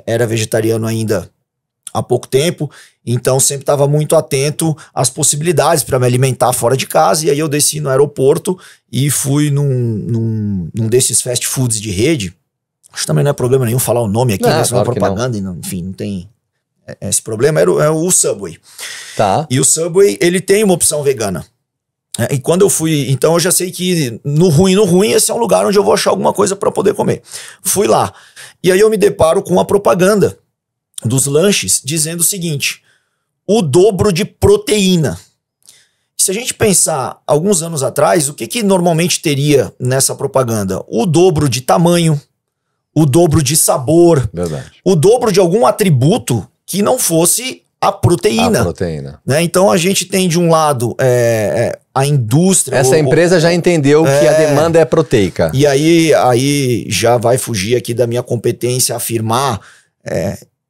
era vegetariano ainda há pouco tempo, então sempre estava muito atento às possibilidades para me alimentar fora de casa, e aí eu desci no aeroporto e fui num desses fast foods de rede. Acho que também não é problema nenhum falar o nome aqui, né? Isso é uma propaganda, enfim, não tem esse problema. É o Subway. Tá. E o Subway, ele tem uma opção vegana. E quando eu fui, então eu já sei que no ruim, esse é um lugar onde eu vou achar alguma coisa para poder comer. Fui lá, e aí eu me deparo com a propaganda dos lanches dizendo o seguinte: o dobro de proteína. Se a gente pensar alguns anos atrás, o que normalmente teria nessa propaganda? O dobro de tamanho, o dobro de sabor, verdade, o dobro de algum atributo que não fosse a proteína. A proteína. Né? Então a gente tem de um lado a indústria... Essa empresa já entendeu que a demanda é proteica. E aí já vai fugir aqui da minha competência afirmar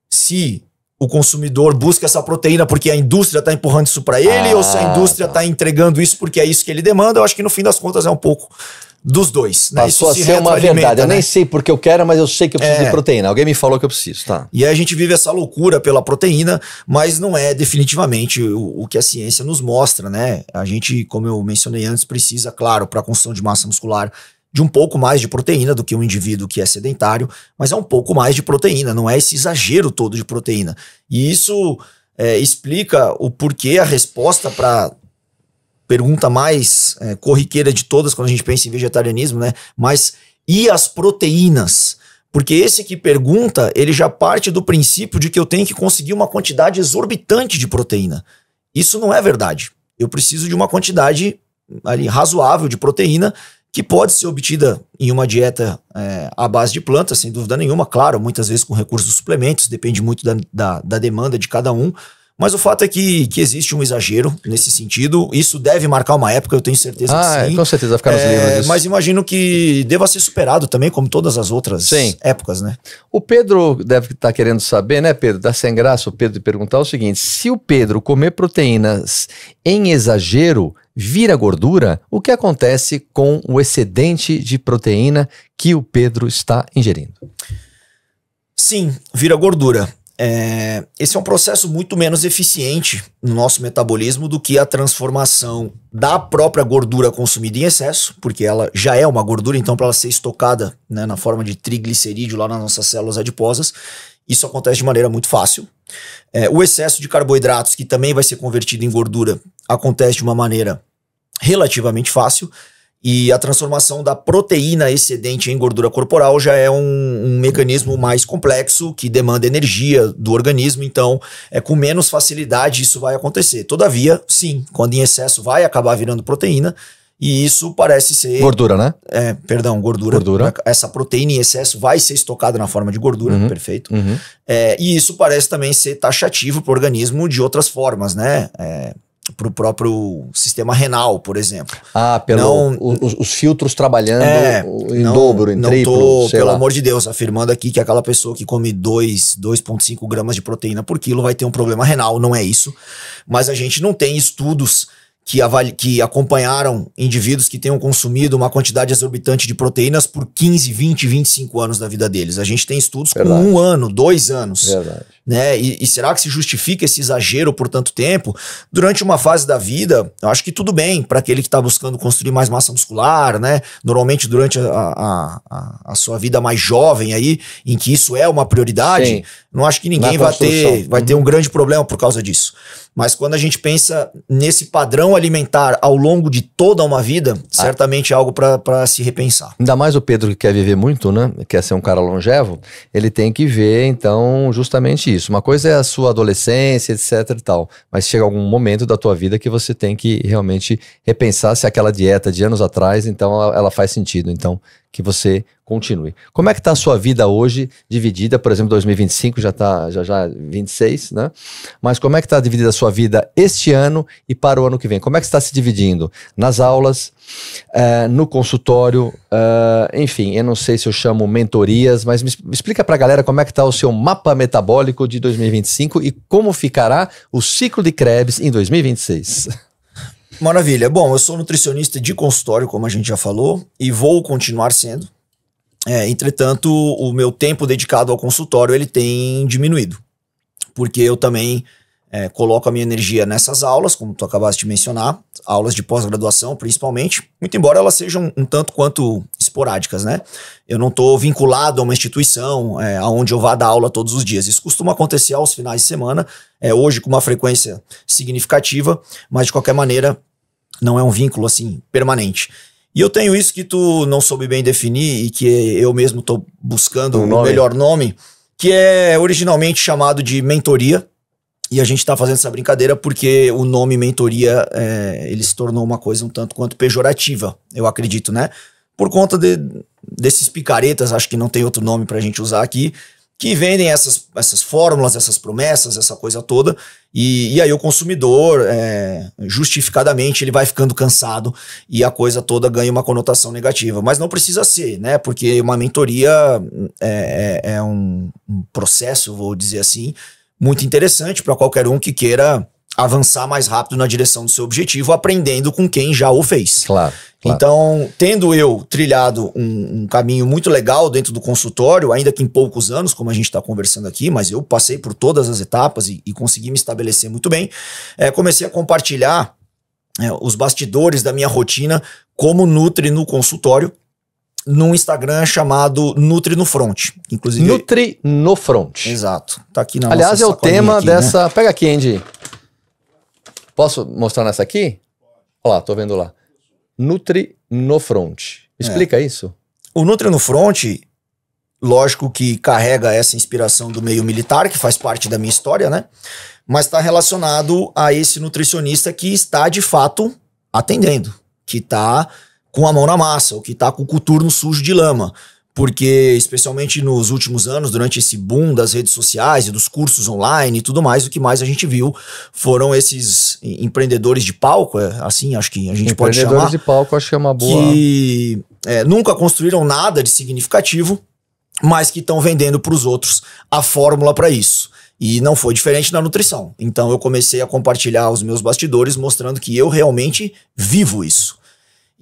se o consumidor busca essa proteína porque a indústria está empurrando isso para ele, ou se a indústria está entregando isso porque é isso que ele demanda. Eu acho que no fim das contas é um pouco dos dois. Né? Passou a ser uma verdade. Eu nem sei porque eu quero, mas eu sei que eu preciso de proteína. Alguém me falou que eu preciso, tá? E aí a gente vive essa loucura pela proteína, mas não é definitivamente o que a ciência nos mostra, né? A gente, como eu mencionei antes, precisa, claro, para a construção de massa muscular, de um pouco mais de proteína do que um indivíduo que é sedentário, mas é um pouco mais de proteína, não é esse exagero todo de proteína. E isso explica o porquê a resposta para pergunta mais corriqueira de todas quando a gente pensa em vegetarianismo, né? Mas e as proteínas? Porque esse que pergunta, ele já parte do princípio de que eu tenho que conseguir uma quantidade exorbitante de proteína. Isso não é verdade. Eu preciso de uma quantidade ali razoável de proteína que pode ser obtida em uma dieta à base de plantas, sem dúvida nenhuma, claro, muitas vezes com recursos dos suplementos, depende muito da demanda de cada um, mas o fato é que existe um exagero nesse sentido. Isso deve marcar uma época, eu tenho certeza que sim. Com certeza vai ficar nos livros disso. Mas imagino que deva ser superado também, como todas as outras épocas, né? O Pedro deve estar querendo saber, né, Pedro? Dá sem graça o Pedro perguntar o seguinte: se o Pedro comer proteínas em exagero vira gordura, o que acontece com o excedente de proteína que o Pedro está ingerindo? Sim, vira gordura. Esse é um processo muito menos eficiente no nosso metabolismo do que a transformação da própria gordura consumida em excesso, porque ela já é uma gordura, então para ela ser estocada, né, na forma de triglicerídeo lá nas nossas células adiposas, isso acontece de maneira muito fácil. O excesso de carboidratos, que também vai ser convertido em gordura, acontece de uma maneira relativamente fácil. E a transformação da proteína excedente em gordura corporal já é um mecanismo mais complexo, que demanda energia do organismo, então com menos facilidade isso vai acontecer. Todavia, sim, quando em excesso vai acabar virando proteína, e isso parece ser... Gordura, né? Gordura. Essa proteína em excesso vai ser estocada na forma de gordura, perfeito. E isso parece também ser taxativo para o organismo de outras formas, né? pro próprio sistema renal, por exemplo. Ah, os filtros trabalhando em não, dobro, em não triplo, tô, sei pelo lá. amor de Deus, afirmando aqui que aquela pessoa que come 2,5 gramas de proteína por quilo vai ter um problema renal, não é isso. Mas a gente não tem estudos que acompanharam indivíduos que tenham consumido uma quantidade exorbitante de proteínas por 15, 20, 25 anos da vida deles. A gente tem estudos com 1 ano, 2 anos. Verdade. Né? E será que se justifica esse exagero por tanto tempo? Durante uma fase da vida, eu acho que tudo bem para aquele que está buscando construir mais massa muscular, né? Normalmente durante a sua vida mais jovem aí, em que isso é uma prioridade, Sim. não acho que ninguém vai ter um grande problema por causa disso. Mas quando a gente pensa nesse padrão alimentar ao longo de toda uma vida, certamente é algo para se repensar. Ainda mais o Pedro que quer viver muito, né? Quer ser um cara longevo, ele tem que ver, então, justamente isso. Uma coisa é a sua adolescência, etc e tal, mas chega algum momento da tua vida que você tem que realmente repensar se aquela dieta de anos atrás, então, ela faz sentido. Então, que você continue. Como é que está a sua vida hoje, dividida, por exemplo, 2025, já 26, né? Mas como é que está dividida a sua vida este ano e para o ano que vem? Como é que está se dividindo? Nas aulas, no consultório, enfim, eu não sei se eu chamo mentorias, mas me explica para a galera como é que está o seu mapa metabólico de 2025 e como ficará o ciclo de Krebs em 2026. Maravilha. Bom, eu sou nutricionista de consultório, como a gente já falou, e vou continuar sendo. Entretanto, o meu tempo dedicado ao consultório ele tem diminuído, porque eu também coloco a minha energia nessas aulas, como tu acabaste de mencionar, aulas de pós-graduação principalmente, muito embora elas sejam um tanto quanto esporádicas, né? Eu não estou vinculado a uma instituição onde eu vá dar aula todos os dias. Isso costuma acontecer aos finais de semana, hoje com uma frequência significativa, mas de qualquer maneira não é um vínculo assim permanente. E eu tenho isso que tu não soube bem definir e que eu mesmo estou buscando o melhor nome, que é originalmente chamado de mentoria. E a gente está fazendo essa brincadeira porque o nome mentoria ele se tornou uma coisa um tanto quanto pejorativa, eu acredito, né? Por conta desses picaretas, acho que não tem outro nome para a gente usar aqui, que vendem essas fórmulas, essas promessas, essa coisa toda, e aí o consumidor, justificadamente, ele vai ficando cansado e a coisa toda ganha uma conotação negativa. Mas não precisa ser, né? Porque uma mentoria é um processo, vou dizer assim, muito interessante para qualquer um que queira avançar mais rápido na direção do seu objetivo, aprendendo com quem já o fez. Claro. Então, tendo eu trilhado um caminho muito legal dentro do consultório, ainda que em poucos anos, como a gente está conversando aqui, mas eu passei por todas as etapas e consegui me estabelecer muito bem, comecei a compartilhar os bastidores da minha rotina como Nutri no consultório, num Instagram chamado Nutri no Front. Inclusive, Nutri no Front. Exato. Tá aqui na Aliás, nossa é o tema aqui, dessa... Né? Pega aqui, Andy. Posso mostrar nessa aqui? Olha lá, tô vendo lá. Nutri no Front. Explica isso. O Nutri no Front, lógico que carrega essa inspiração do meio militar, que faz parte da minha história, né? Mas está relacionado a esse nutricionista que está, de fato, atendendo. Que está com a mão na massa, ou que está com o coturno sujo de lama. Porque, especialmente nos últimos anos, durante esse boom das redes sociais e dos cursos online e tudo mais, o que mais a gente viu foram esses empreendedores de palco, assim, acho que a gente pode chamar. Empreendedores de palco, acho que é uma boa... Que nunca construíram nada de significativo, mas que estão vendendo para os outros a fórmula para isso. E não foi diferente na nutrição. Então eu comecei a compartilhar os meus bastidores, mostrando que eu realmente vivo isso.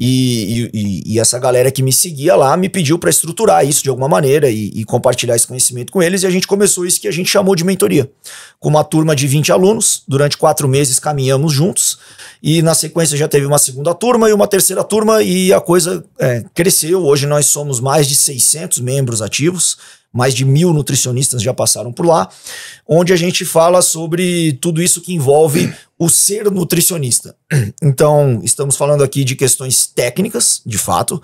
E essa galera que me seguia lá me pediu para estruturar isso de alguma maneira e compartilhar esse conhecimento com eles, e a gente começou isso que a gente chamou de mentoria, com uma turma de 20 alunos. Durante 4 meses caminhamos juntos, e na sequência já teve uma segunda turma e uma terceira turma, e a coisa cresceu. Hoje nós somos mais de 600 membros ativos, mais de 1.000 nutricionistas já passaram por lá, onde a gente fala sobre tudo isso que envolve o ser nutricionista. Então, estamos falando aqui de questões técnicas, de fato,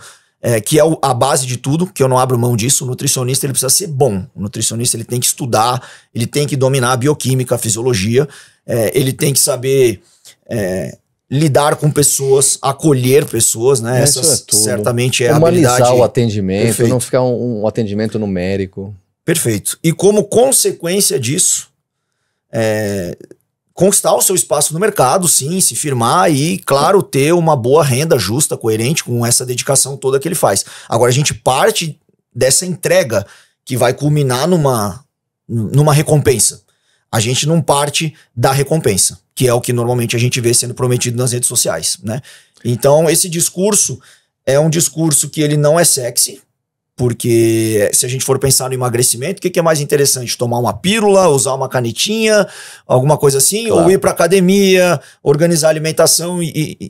que é a base de tudo, que eu não abro mão disso. O nutricionista ele precisa ser bom. O nutricionista ele tem que estudar, ele tem que dominar a bioquímica, a fisiologia, ele tem que saber... lidar com pessoas, acolher pessoas, né? Essa certamente é a habilidade. Humanizar o atendimento, Perfeito. Não ficar um atendimento numérico. Perfeito. E como consequência disso, conquistar o seu espaço no mercado, sim, se firmar e, claro, ter uma boa renda justa, coerente com essa dedicação toda que ele faz. Agora a gente parte dessa entrega que vai culminar numa recompensa. A gente não parte da recompensa, que é o que normalmente a gente vê sendo prometido nas redes sociais, né? Então esse discurso é um discurso que ele não é sexy, porque se a gente for pensar no emagrecimento, o que é mais interessante? Tomar uma pílula, usar uma canetinha, alguma coisa assim, claro, ou ir para academia, organizar a alimentação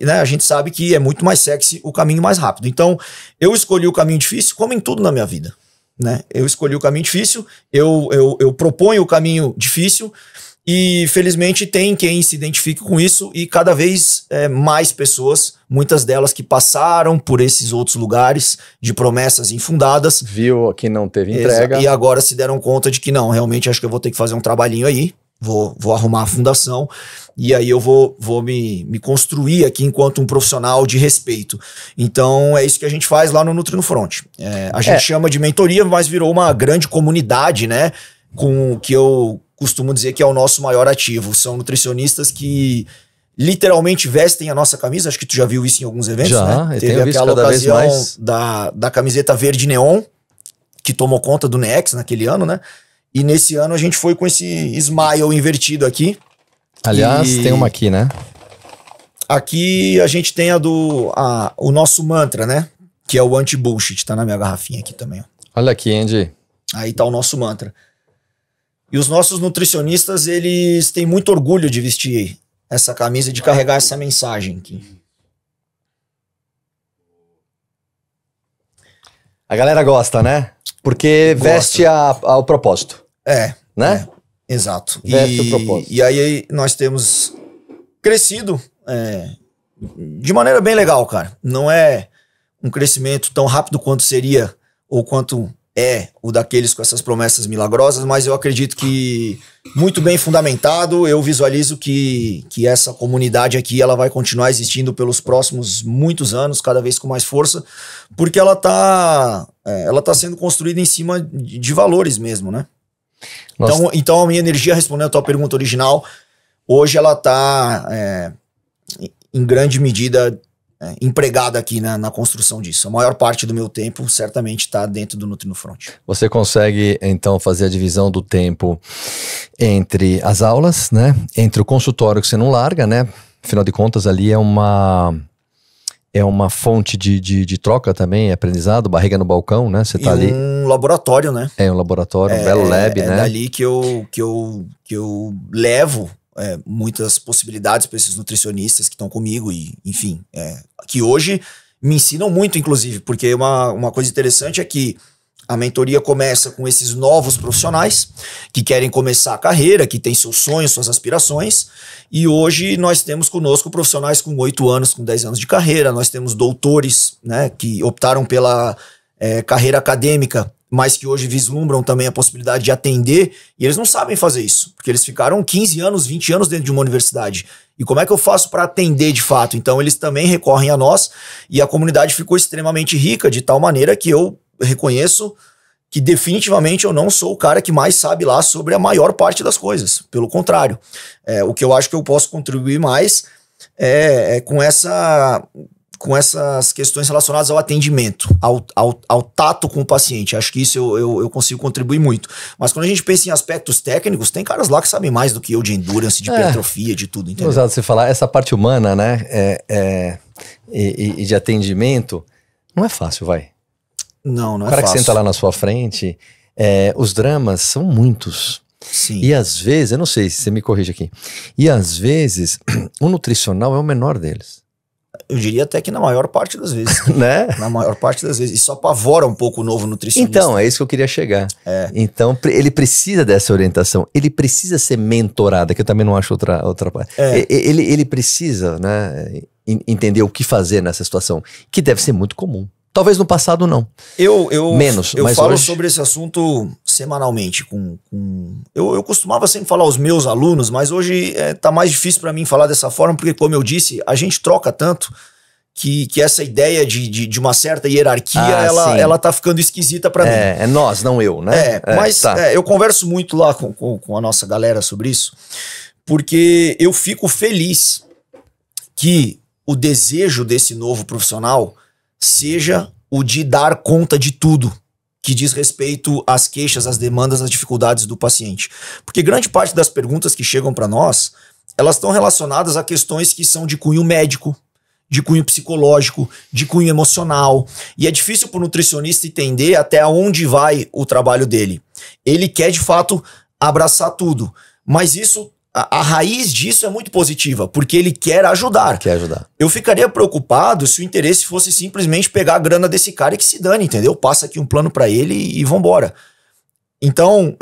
né, a gente sabe que é muito mais sexy o caminho mais rápido. Então, eu escolhi o caminho difícil, como em tudo na minha vida, né? Eu escolhi o caminho difícil, eu proponho o caminho difícil, e felizmente tem quem se identifique com isso e cada vez mais pessoas, muitas delas que passaram por esses outros lugares de promessas infundadas. Viu que não teve entrega. E agora se deram conta de que não, realmente acho que eu vou ter que fazer um trabalhinho aí, vou arrumar a fundação e aí eu vou me construir aqui enquanto um profissional de respeito. Então é isso que a gente faz lá no Nutri no Front. A gente chama de mentoria, mas virou uma grande comunidade, né? Com o que eu costumo dizer que é o nosso maior ativo. São nutricionistas que literalmente vestem a nossa camisa. Acho que tu já viu isso em alguns eventos, já, né? Teve aquela cada ocasião vez mais da camiseta verde neon, que tomou conta do NEX naquele ano, né? E nesse ano a gente foi com esse smile invertido aqui. Aliás, tem uma aqui, né? Aqui a gente tem o nosso mantra, né? Que é o anti-bullshit. Tá na minha garrafinha aqui também, ó. Olha aqui, Andy. Aí tá o nosso mantra. E os nossos nutricionistas, eles têm muito orgulho de vestir essa camisa e de carregar essa mensagem aqui. A galera gosta, né? Porque Gosta. veste ao propósito. Né? Exato. Veste o propósito. E aí nós temos crescido de maneira bem legal, cara. Não é um crescimento tão rápido quanto seria ou quanto o daqueles com essas promessas milagrosas, mas eu acredito que muito bem fundamentado. Eu visualizo que essa comunidade aqui ela vai continuar existindo pelos próximos muitos anos, cada vez com mais força, porque ela tá sendo construída em cima de valores mesmo, né? Então a minha energia, respondendo a tua pergunta original, hoje ela tá em grande medida empregada aqui na construção disso. A maior parte do meu tempo certamente está dentro do Nutri no Front. Você consegue, então, fazer a divisão do tempo entre as aulas, né? Entre o consultório que você não larga, né? Afinal de contas, ali é uma fonte de troca também, aprendizado, barriga no balcão, né? Você tá ali. Um laboratório, né? É um laboratório, um belo lab, né? É dali que eu levo muitas possibilidades para esses nutricionistas que estão comigo e, enfim, que hoje me ensinam muito, inclusive, porque uma coisa interessante é que a mentoria começa com esses novos profissionais que querem começar a carreira, que têm seus sonhos, suas aspirações, e hoje nós temos conosco profissionais com 8 anos, com 10 anos de carreira, nós temos doutores, né, que optaram pela carreira acadêmica, mas que hoje vislumbram também a possibilidade de atender, e eles não sabem fazer isso, porque eles ficaram 15 anos, 20 anos dentro de uma universidade. E como é que eu faço para atender de fato? Então eles também recorrem a nós, e a comunidade ficou extremamente rica, de tal maneira que eu reconheço que definitivamente eu não sou o cara que mais sabe lá sobre a maior parte das coisas. Pelo contrário, o que eu acho que eu posso contribuir mais com essas questões relacionadas ao atendimento, ao tato com o paciente. Acho que isso eu consigo contribuir muito. Mas quando a gente pensa em aspectos técnicos, tem caras lá que sabem mais do que eu de endurance, de hipertrofia, de tudo, entendeu? Usado você falar, essa parte humana, né, e de atendimento, não é fácil, vai. Não é fácil. O cara que senta lá na sua frente, os dramas são muitos. Sim. E às vezes, eu não sei se você me corrige aqui, e às vezes o nutricional é o menor deles. Eu diria até que na maior parte das vezes. Né? Na maior parte das vezes. Isso apavora um pouco o novo nutricionista. Então, é isso que eu queria chegar. Então, ele precisa dessa orientação. Ele precisa ser mentorado, que eu também não acho outra parte. Ele precisa, né, entender o que fazer nessa situação, que deve ser muito comum. Talvez no passado não. Menos, eu mas falo hoje... sobre esse assunto semanalmente. Eu costumava sempre falar aos meus alunos, mas hoje tá mais difícil para mim falar dessa forma, porque, como eu disse, a gente troca tanto que essa ideia de uma certa hierarquia, ela tá ficando esquisita para mim. É nós, não eu, né? Mas eu converso muito lá com a nossa galera sobre isso, porque eu fico feliz que o desejo desse novo profissional seja o de dar conta de tudo que diz respeito às queixas, às demandas, às dificuldades do paciente. Porque grande parte das perguntas que chegam para nós, elas estão relacionadas a questões que são de cunho médico, de cunho psicológico, de cunho emocional. E é difícil para o nutricionista entender até onde vai o trabalho dele. Ele quer, de fato, abraçar tudo. Mas isso, a raiz disso é muito positiva, porque ele quer ajudar. Quer ajudar. Eu ficaria preocupado se o interesse fosse simplesmente pegar a grana desse cara e que se dane, entendeu? Passa aqui um plano para ele e vambora. Então,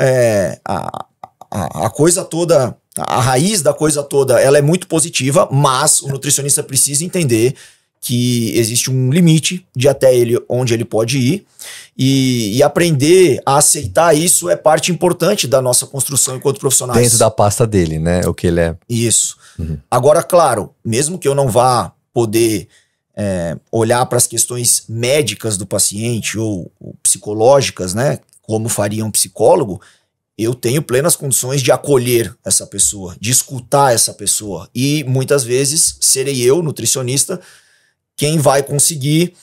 a coisa toda... A raiz da coisa toda, ela é muito positiva, mas o nutricionista precisa entender que existe um limite de até ele onde ele pode ir e aprender a aceitar isso é parte importante da nossa construção enquanto profissionais. Dentro da pasta dele, né? O que ele é. Isso. Agora, claro, mesmo que eu não vá poder olhar para as questões médicas do paciente ou psicológicas, né? Como faria um psicólogo, eu tenho plenas condições de acolher essa pessoa, de escutar essa pessoa. E muitas vezes serei eu, nutricionista, quem vai conseguir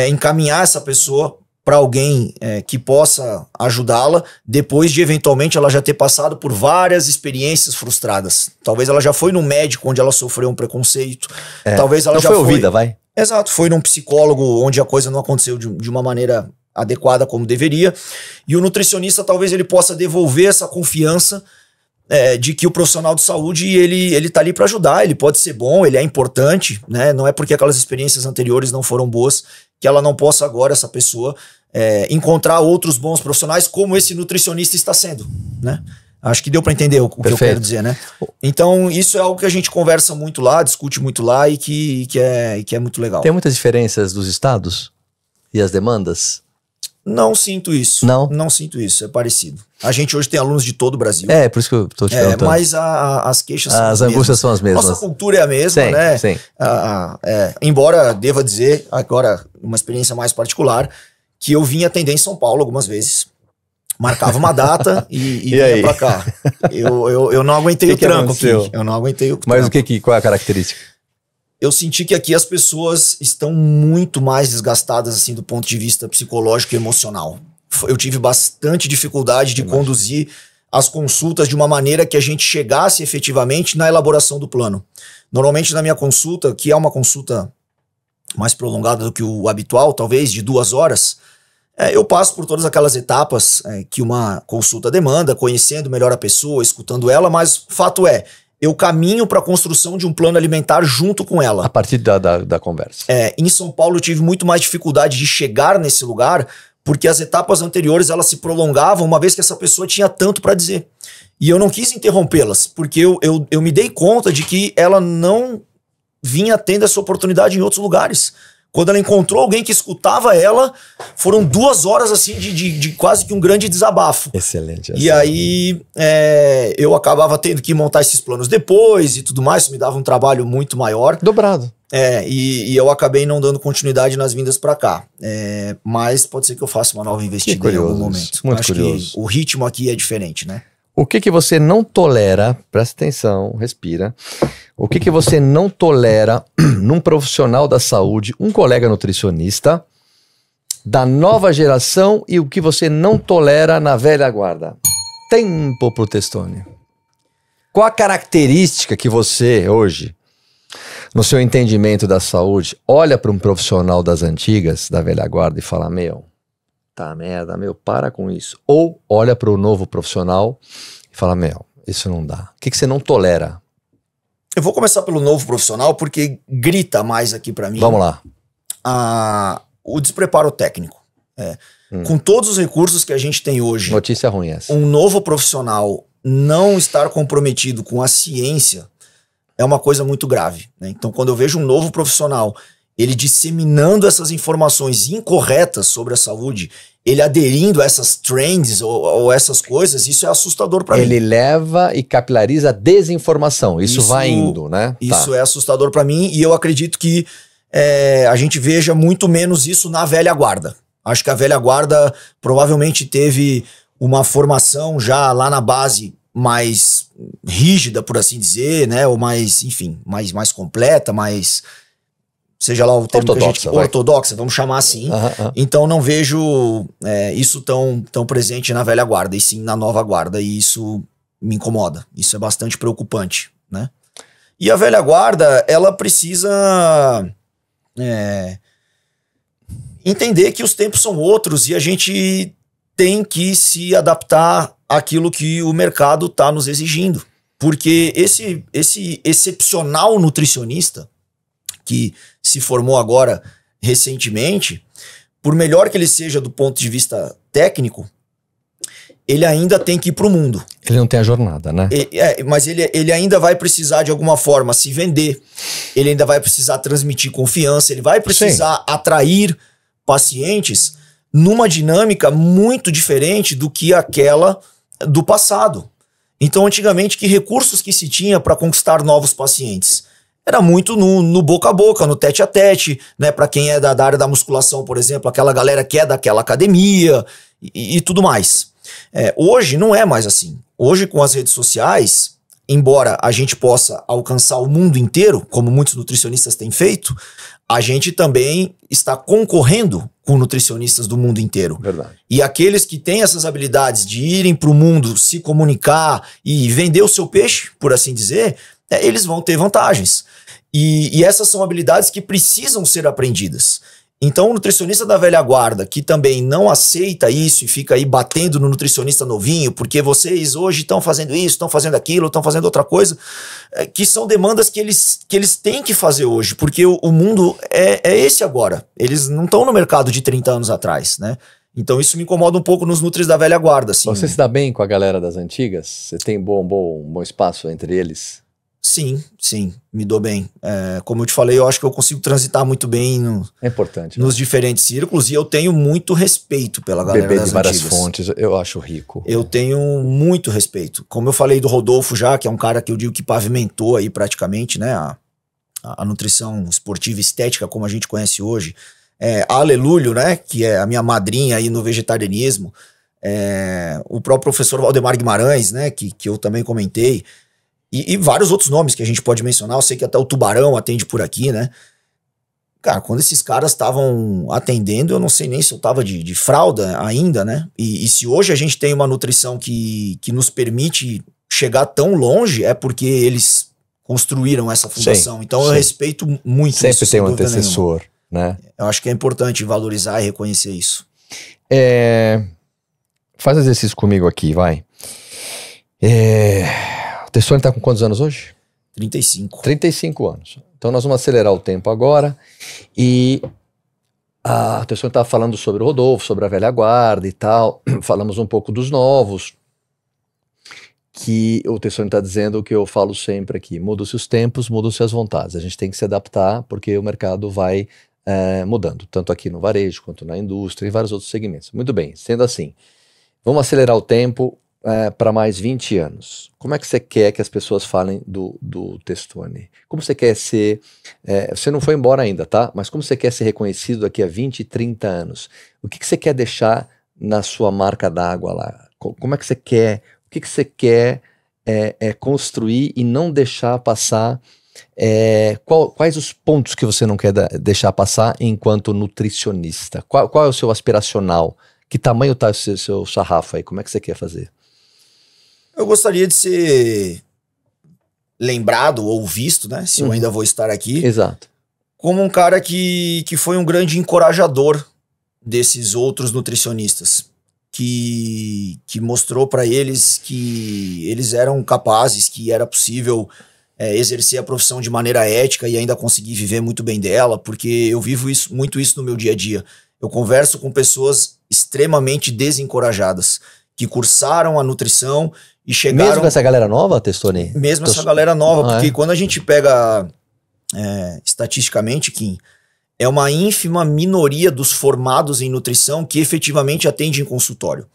encaminhar essa pessoa para alguém que possa ajudá-la, depois de eventualmente ela já ter passado por várias experiências frustradas. Talvez ela já foi num médico onde ela sofreu um preconceito. Talvez ela não já foi ouvida, vai. Exato, foi num psicólogo onde a coisa não aconteceu de uma maneira adequada como deveria, e o nutricionista talvez ele possa devolver essa confiança de que o profissional de saúde ele tá ali para ajudar, ele pode ser bom, ele é importante, né? Não é porque aquelas experiências anteriores não foram boas que ela não possa agora, essa pessoa, encontrar outros bons profissionais como esse nutricionista está sendo, né? Acho que deu para entender o que eu quero dizer, né? Então isso é algo que a gente conversa muito lá, discute muito lá e que é muito legal. Tem muitas diferenças dos estados e as demandas? Não sinto isso. Não sinto isso, é parecido. A gente hoje tem alunos de todo o Brasil. Por isso que eu tô te perguntando. Mas as queixas são as angústias são as mesmas. Nossa cultura é a mesma, sim, né? Sim. Embora deva dizer, agora, uma experiência mais particular, que eu vim atender em São Paulo algumas vezes. Marcava uma data e vinha pra cá. Eu não aguentei o tranco aqui. Eu não aguentei o tranco. Mas qual é a característica? Eu senti que aqui as pessoas estão muito mais desgastadas assim do ponto de vista psicológico e emocional. Eu tive bastante dificuldade de conduzir as consultas de uma maneira que a gente chegasse efetivamente na elaboração do plano. Normalmente na minha consulta, que é uma consulta mais prolongada do que o habitual, talvez de 2 horas, eu passo por todas aquelas etapas que uma consulta demanda, conhecendo melhor a pessoa, escutando ela, mas fato é, eu caminho para a construção de um plano alimentar junto com ela. A partir da conversa. Em São Paulo eu tive muito mais dificuldade de chegar nesse lugar, porque as etapas anteriores elas se prolongavam, uma vez que essa pessoa tinha tanto para dizer. E eu não quis interrompê-las, porque eu me dei conta de que ela não vinha tendo essa oportunidade em outros lugares. Quando ela encontrou alguém que escutava ela, foram 2 horas assim de quase que um grande desabafo. Excelente. E aí eu acabava tendo que montar esses planos depois e tudo mais, isso me dava um trabalho muito maior. Dobrado. E eu acabei não dando continuidade nas vindas para cá. Mas pode ser que eu faça uma nova investida em algum momento. Muito curioso. Que o ritmo aqui é diferente, né? O que você não tolera, presta atenção, respira. O que você não tolera num profissional da saúde, um colega nutricionista da nova geração, e o que você não tolera na velha guarda? Tempo pro Testoni. Qual a característica que você hoje, no seu entendimento da saúde, olha para um profissional das antigas, da velha guarda, e fala, tá merda, para com isso. Ou olha para o novo profissional e fala, isso não dá. O que você não tolera? Eu vou começar pelo novo profissional porque grita mais aqui para mim. Vamos lá. O despreparo técnico. Com todos os recursos que a gente tem hoje. Notícia ruim essa. Um novo profissional não estar comprometido com a ciência é uma coisa muito grave, né? Então, quando eu vejo um novo profissional ele disseminando essas informações incorretas sobre a saúde, ele aderindo a essas trends ou essas coisas, isso é assustador para mim. Ele leva e capilariza a desinformação, isso vai indo, né? Isso é assustador para mim e eu acredito que a gente veja muito menos isso na velha guarda. Acho que a velha guarda provavelmente teve uma formação já lá na base mais rígida, por assim dizer, né? Ou mais, enfim, mais completa, mais... Seja lá o termo ortodoxa, vamos chamar assim. Então não vejo isso tão presente na velha guarda, e sim na nova guarda, e isso me incomoda. Isso é bastante preocupante, né? E a velha guarda, ela precisa entender que os tempos são outros e a gente tem que se adaptar àquilo que o mercado está nos exigindo. Porque esse excepcional nutricionista que se formou agora recentemente, por melhor que ele seja do ponto de vista técnico, ele ainda tem que ir para o mundo. Ele não tem a jornada, né? Mas ele ainda vai precisar de alguma forma se vender, ele ainda vai precisar transmitir confiança, ele vai precisar atrair pacientes numa dinâmica muito diferente do que aquela do passado. Então, antigamente, que recursos que se tinha para conquistar novos pacientes? Era muito no boca a boca, no tete a tete, né? Para quem é da área da musculação, por exemplo, aquela galera que é daquela academia e tudo mais. Hoje não é mais assim. Hoje, com as redes sociais, embora a gente possa alcançar o mundo inteiro, como muitos nutricionistas têm feito, a gente também está concorrendo com nutricionistas do mundo inteiro. Verdade. E aqueles que têm essas habilidades de irem para o mundo, se comunicar e vender o seu peixe, por assim dizer, eles vão ter vantagens. E essas são habilidades que precisam ser aprendidas. Então o nutricionista da velha guarda, que também não aceita isso e fica aí batendo no nutricionista novinho, porque vocês hoje estão fazendo isso, estão fazendo aquilo, estão fazendo outra coisa, que são demandas que eles têm que fazer hoje, porque o mundo é esse agora. Eles não estão no mercado de 30 anos atrás, né? Então isso me incomoda um pouco nos nutris da velha guarda. Assim. Você se dá bem com a galera das antigas? Você tem um bom espaço entre eles? Sim, me dou bem. Como eu te falei, eu acho que eu consigo transitar muito bem é importante, nos diferentes círculos, e eu tenho muito respeito pela galera das antigas. Beber de várias fontes, eu acho rico. Eu tenho muito respeito. Como eu falei do Rodolfo já, que é um cara que eu digo que pavimentou aí praticamente, né, a nutrição esportiva estética como a gente conhece hoje. A Alelúlio, né, que é a minha madrinha aí no vegetarianismo. O próprio professor Valdemar Guimarães, né, que eu também comentei. E vários outros nomes que a gente pode mencionar. Eu sei que até o Tubarão atende por aqui, né? Cara, quando esses caras estavam atendendo, eu não sei nem se eu tava de fralda ainda, né? E se hoje a gente tem uma nutrição que nos permite chegar tão longe, é porque eles construíram essa fundação. Então eu respeito muito isso. Sempre tem um antecessor, né? Eu acho que é importante valorizar e reconhecer isso. Faz exercício comigo aqui, vai. O Testoni tá com quantos anos hoje? 35. 35 anos. Então nós vamos acelerar o tempo agora. E o Testoni estava falando sobre o Rodolfo, sobre a velha guarda e tal. Falamos um pouco dos novos. Que o Testoni está dizendo o que eu falo sempre aqui. Mudam-se os tempos, mudam-se as vontades. A gente tem que se adaptar porque o mercado vai mudando. Tanto aqui no varejo, quanto na indústria e vários outros segmentos. Muito bem, sendo assim. Vamos acelerar o tempo para mais 20 anos. Como é que você quer que as pessoas falem do Testoni? Como você quer ser... você não foi embora ainda, tá? Mas como você quer ser reconhecido daqui a 20, 30 anos? O que você quer deixar na sua marca d'água lá? Como é que você quer... O que você quer construir e não deixar passar? Quais os pontos que você não quer deixar passar enquanto nutricionista? Qual é o seu aspiracional? Que tamanho está o seu sarrafo aí? Como é que você quer fazer? Eu gostaria de ser lembrado ou visto, né? Se eu ainda vou estar aqui. Exato. Como um cara que foi um grande encorajador desses outros nutricionistas. Que mostrou para eles que eles eram capazes, que era possível exercer a profissão de maneira ética e ainda conseguir viver muito bem dela, porque eu vivo muito isso no meu dia a dia. Eu converso com pessoas extremamente desencorajadas, que cursaram a nutrição e chegaram... Mesmo essa galera nova, Testoni? Mesmo essa galera nova, porque quando a gente pega estatisticamente, Kim, é uma ínfima minoria dos formados em nutrição que efetivamente atende em consultório.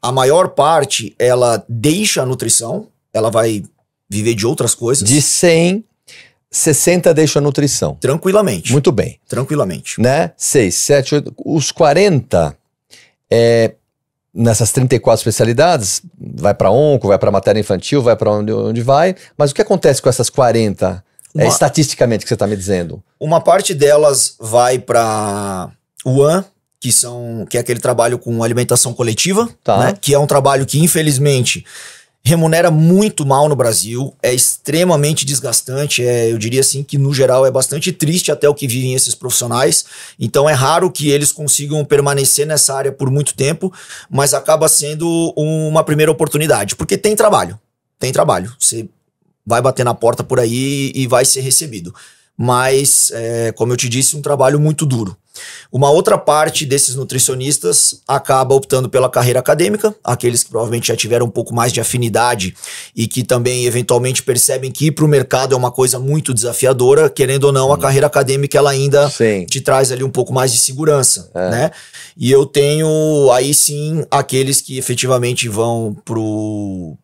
A maior parte, ela deixa a nutrição, ela vai viver de outras coisas. De 100, 60 deixa a nutrição. Tranquilamente. Muito bem. Tranquilamente. Né? 6, 7, 8, os 40 nessas 34 especialidades, vai para onco, vai para matéria infantil, vai para onde vai, mas o que acontece com essas 40, estatisticamente, que você está me dizendo? Uma parte delas vai para UAN, que é aquele trabalho com alimentação coletiva, né? Que é um trabalho que, infelizmente, remunera muito mal no Brasil, é extremamente desgastante, eu diria assim que, no geral, é bastante triste até o que vivem esses profissionais, então é raro que eles consigam permanecer nessa área por muito tempo, mas acaba sendo uma primeira oportunidade, porque tem trabalho, você vai bater na porta por aí e vai ser recebido, mas, como eu te disse, um trabalho muito duro. Uma outra parte desses nutricionistas acaba optando pela carreira acadêmica, aqueles que provavelmente já tiveram um pouco mais de afinidade e que também eventualmente percebem que ir para o mercado é uma coisa muito desafiadora, querendo ou não, a carreira acadêmica ela ainda te traz ali um pouco mais de segurança, né? E eu tenho aí sim aqueles que efetivamente vão pro...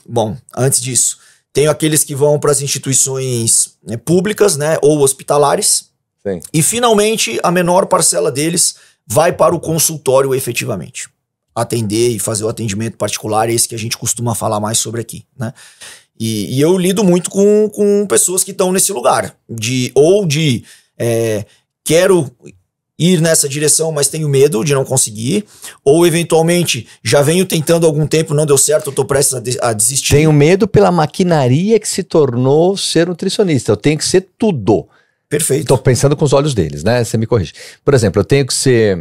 Bom, antes disso, tenho aqueles que vão para as instituições públicas, né, ou hospitalares. Sim. E finalmente a menor parcela deles vai para o consultório efetivamente. Atender e fazer o atendimento particular, esse que a gente costuma falar mais sobre aqui, né? E eu lido muito com pessoas que estão nesse lugar, quero ir nessa direção, mas tenho medo de não conseguir, ou eventualmente já venho tentando há algum tempo, não deu certo, eu tô prestes a desistir. Tenho medo pela maquinaria que se tornou ser nutricionista, eu tenho que ser tudo. Perfeito. Tô pensando com os olhos deles, né? Você me corrige. Por exemplo, eu tenho que ser...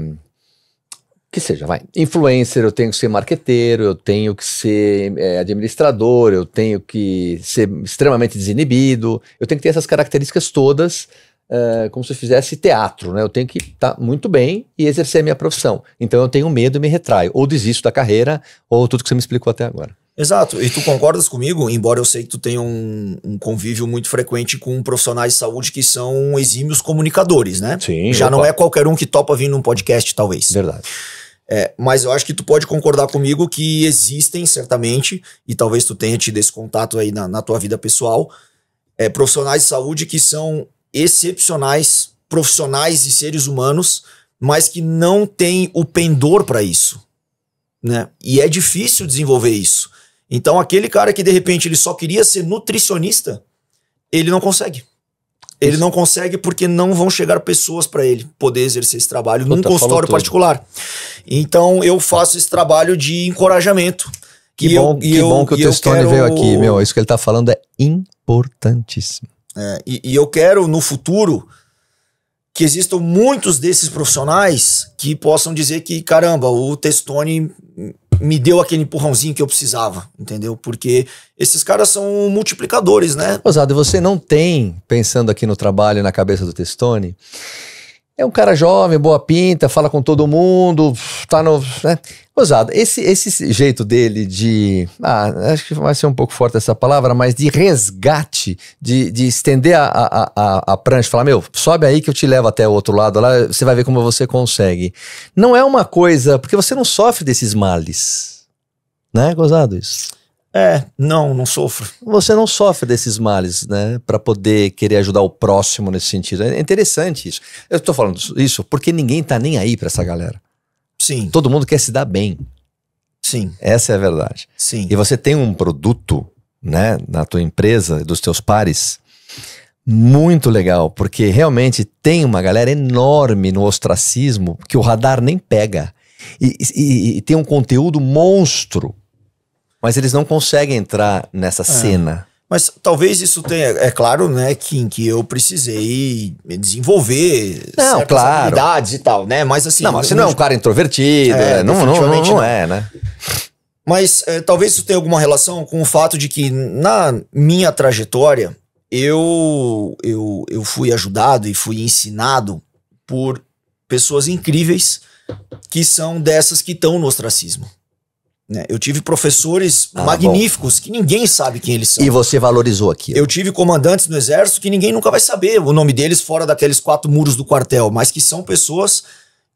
Que seja, influencer, eu tenho que ser marqueteiro, eu tenho que ser administrador, eu tenho que ser extremamente desinibido, eu tenho que ter essas características todas, como se eu fizesse teatro, né? Eu tenho que estar muito bem e exercer a minha profissão. Então eu tenho medo e me retraio, ou desisto da carreira, ou tudo que você me explicou até agora. Exato, e tu concordas comigo, embora eu sei que tu tenha um convívio muito frequente com profissionais de saúde que são exímios comunicadores, né? Sim. Já não é qualquer um que topa vir num podcast, talvez. Verdade. Mas eu acho que tu pode concordar comigo que existem, certamente, e talvez tu tenha tido esse contato aí na tua vida pessoal, profissionais de saúde que são excepcionais, profissionais e seres humanos, mas que não têm o pendor para isso, né? E é difícil desenvolver isso. Então aquele cara que de repente ele só queria ser nutricionista, ele não consegue. Ele não consegue porque não vão chegar pessoas para ele poder exercer esse trabalho num consultório particular. Então eu faço esse trabalho de encorajamento. Que bom que o Testoni veio aqui, meu. Isso que ele tá falando é importantíssimo. E eu quero no futuro que existam muitos desses profissionais que possam dizer que, caramba, o Testoni me deu aquele empurrãozinho que eu precisava, entendeu? Porque esses caras são multiplicadores, né? Rosado, e você não tem, pensando aqui no trabalho na cabeça do Testoni, é um cara jovem, boa pinta, fala com todo mundo, tá no... Né? Rosado, esse jeito dele de... acho que vai ser um pouco forte essa palavra, mas de resgate, de estender a prancha, falar, meu, sobe aí que eu te levo até o outro lado, lá você vai ver como você consegue. Não é uma coisa... Porque você não sofre desses males, né, Rosado, isso? Não sofro. Você não sofre desses males, né? Para poder querer ajudar o próximo nesse sentido. É interessante isso. Eu tô falando isso porque ninguém tá nem aí pra essa galera. Sim. Todo mundo quer se dar bem. Sim. Essa é a verdade. Sim. E você tem um produto, né, na tua empresa, dos teus pares, muito legal, porque realmente tem uma galera enorme no ostracismo que o radar nem pega. E tem um conteúdo monstro. Mas eles não conseguem entrar nessa cena. Mas talvez isso tenha... É claro, né, Kim, que eu precisei desenvolver certas habilidades e tal, né? Mas assim... Não, mas você não é um cara introvertido, não é, né? Mas talvez isso tenha alguma relação com o fato de que na minha trajetória eu fui ajudado e fui ensinado por pessoas incríveis que são dessas que estão no ostracismo. Eu tive professores magníficos que ninguém sabe quem eles são. E você valorizou aquilo. Eu tive comandantes no exército que ninguém nunca vai saber o nome deles fora daqueles 4 muros do quartel, mas que são pessoas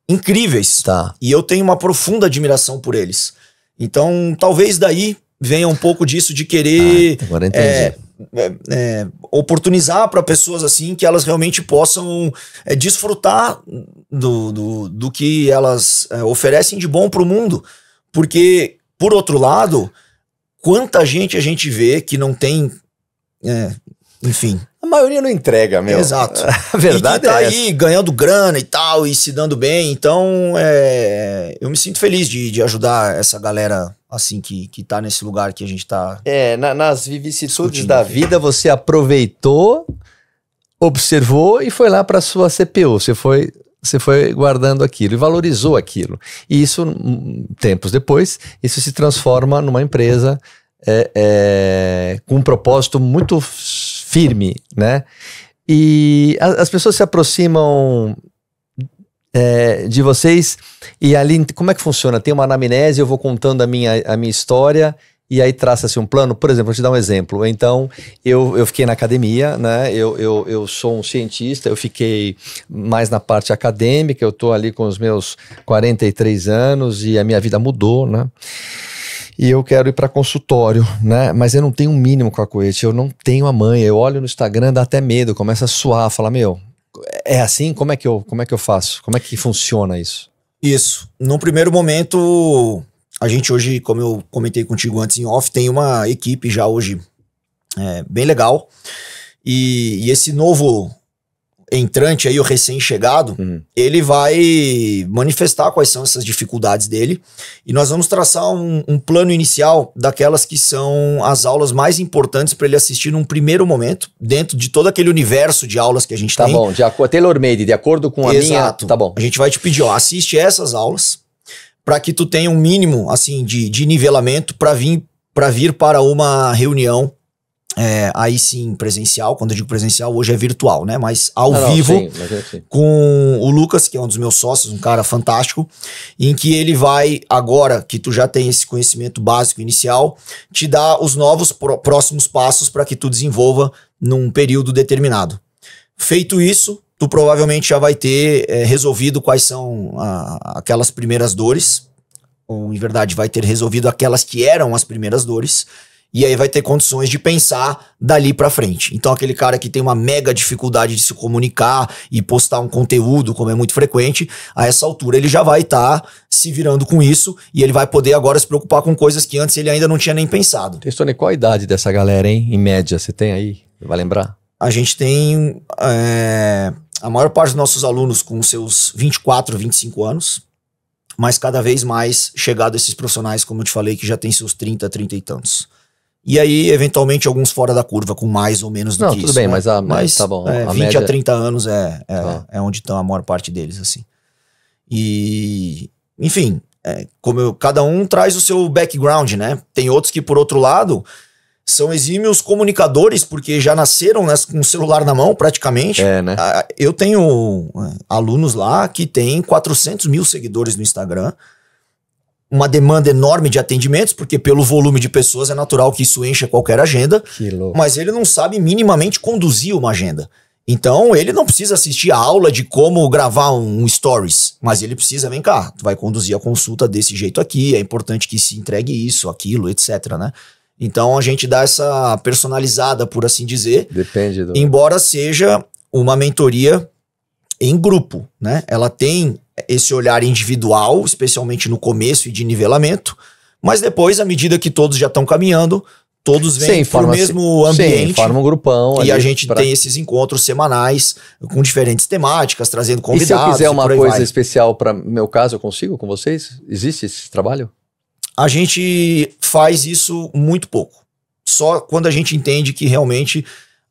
incríveis. Tá. E eu tenho uma profunda admiração por eles. Então, talvez daí venha um pouco disso de querer agora entendi. Oportunizar para pessoas assim que elas realmente possam desfrutar do que elas oferecem de bom para o mundo. Porque, por outro lado, quanta gente a gente vê que não tem, enfim... A maioria não entrega, meu. Exato. A verdade e que tá é aí ganhando grana e tal, e se dando bem. Então, eu me sinto feliz de ajudar essa galera, assim, que tá nesse lugar que a gente tá... nas vicissitudes da vida, você aproveitou, observou e foi lá para sua CPO. Você foi guardando aquilo e valorizou aquilo. E isso, tempos depois, isso se transforma numa empresa com um propósito muito firme, né? E as pessoas se aproximam de vocês e ali, como é que funciona? Tem uma anamnese, eu vou contando a minha história e aí traça-se um plano. Por exemplo, vou te dar um exemplo. Então, eu fiquei na academia, né? Eu sou um cientista, eu fiquei mais na parte acadêmica, eu tô ali com os meus 43 anos e a minha vida mudou, né? E eu quero ir para consultório, né? Mas eu não tenho um mínimo com a Coete, eu não tenho a manha. Eu olho no Instagram, dá até medo, começa a suar, fala, meu, é assim? Como é que eu faço? Como é que funciona isso? Isso. Num primeiro momento, a gente hoje, como eu comentei contigo antes em off, tem uma equipe já hoje bem legal. E esse novo entrante aí, o recém-chegado, ele vai manifestar quais são essas dificuldades dele e nós vamos traçar um plano inicial daquelas que são as aulas mais importantes para ele assistir num primeiro momento, dentro de todo aquele universo de aulas que a gente tem. Tá bom, tailor-made, de acordo com a minha... Tá bom. A gente vai te pedir, assiste essas aulas para que tu tenha um mínimo, assim, de nivelamento para vir para uma reunião aí sim presencial. Quando eu digo presencial, hoje é virtual, né? Mas ao vivo, sim. Com o Lucas, que é um dos meus sócios, um cara fantástico, em que ele vai, agora que tu já tem esse conhecimento básico inicial, te dar os novos próximos passos para que tu desenvolva num período determinado. Feito isso, tu provavelmente já vai ter resolvido quais são aquelas primeiras dores, ou em verdade vai ter resolvido aquelas que eram as primeiras dores, e aí vai ter condições de pensar dali pra frente. Então aquele cara que tem uma mega dificuldade de se comunicar e postar um conteúdo, como é muito frequente, a essa altura ele já vai estar se virando com isso e ele vai poder agora se preocupar com coisas que antes ele ainda não tinha nem pensado. Testone, qual a idade dessa galera, hein? Em média, você tem aí? Vai lembrar? A gente tem a maior parte dos nossos alunos com seus 24, 25 anos, mas cada vez mais chegado a esses profissionais, como eu te falei, que já tem seus 30, 30 e tantos. E aí, eventualmente, alguns fora da curva, com mais ou menos do que isso. Não, tudo bem, né? mas tá bom. 20 média... a 30 anos é onde estão a maior parte deles, assim. E, enfim, cada um traz o seu background, né? Tem outros que, por outro lado, são exímios comunicadores, porque já nasceram com o celular na mão, praticamente. Né? Eu tenho alunos lá que têm 400 mil seguidores no Instagram, uma demanda enorme de atendimentos, porque pelo volume de pessoas é natural que isso encha qualquer agenda, mas ele não sabe minimamente conduzir uma agenda. Então ele não precisa assistir a aula de como gravar um stories, mas ele precisa, vem cá, tu vai conduzir a consulta desse jeito aqui, é importante que se entregue isso, aquilo, etc, né? Então a gente dá essa personalizada, por assim dizer, depende embora seja uma mentoria em grupo, né? Ela tem esse olhar individual, especialmente no começo e de nivelamento, mas depois, à medida que todos já estão caminhando, todos vêm para o mesmo ambiente. Sim, forma um grupão. E a gente tem esses encontros semanais com diferentes temáticas, trazendo convidados. E se eu quiser uma coisa especial para meu caso, eu consigo com vocês? Existe esse trabalho? A gente faz isso muito pouco. Só quando a gente entende que realmente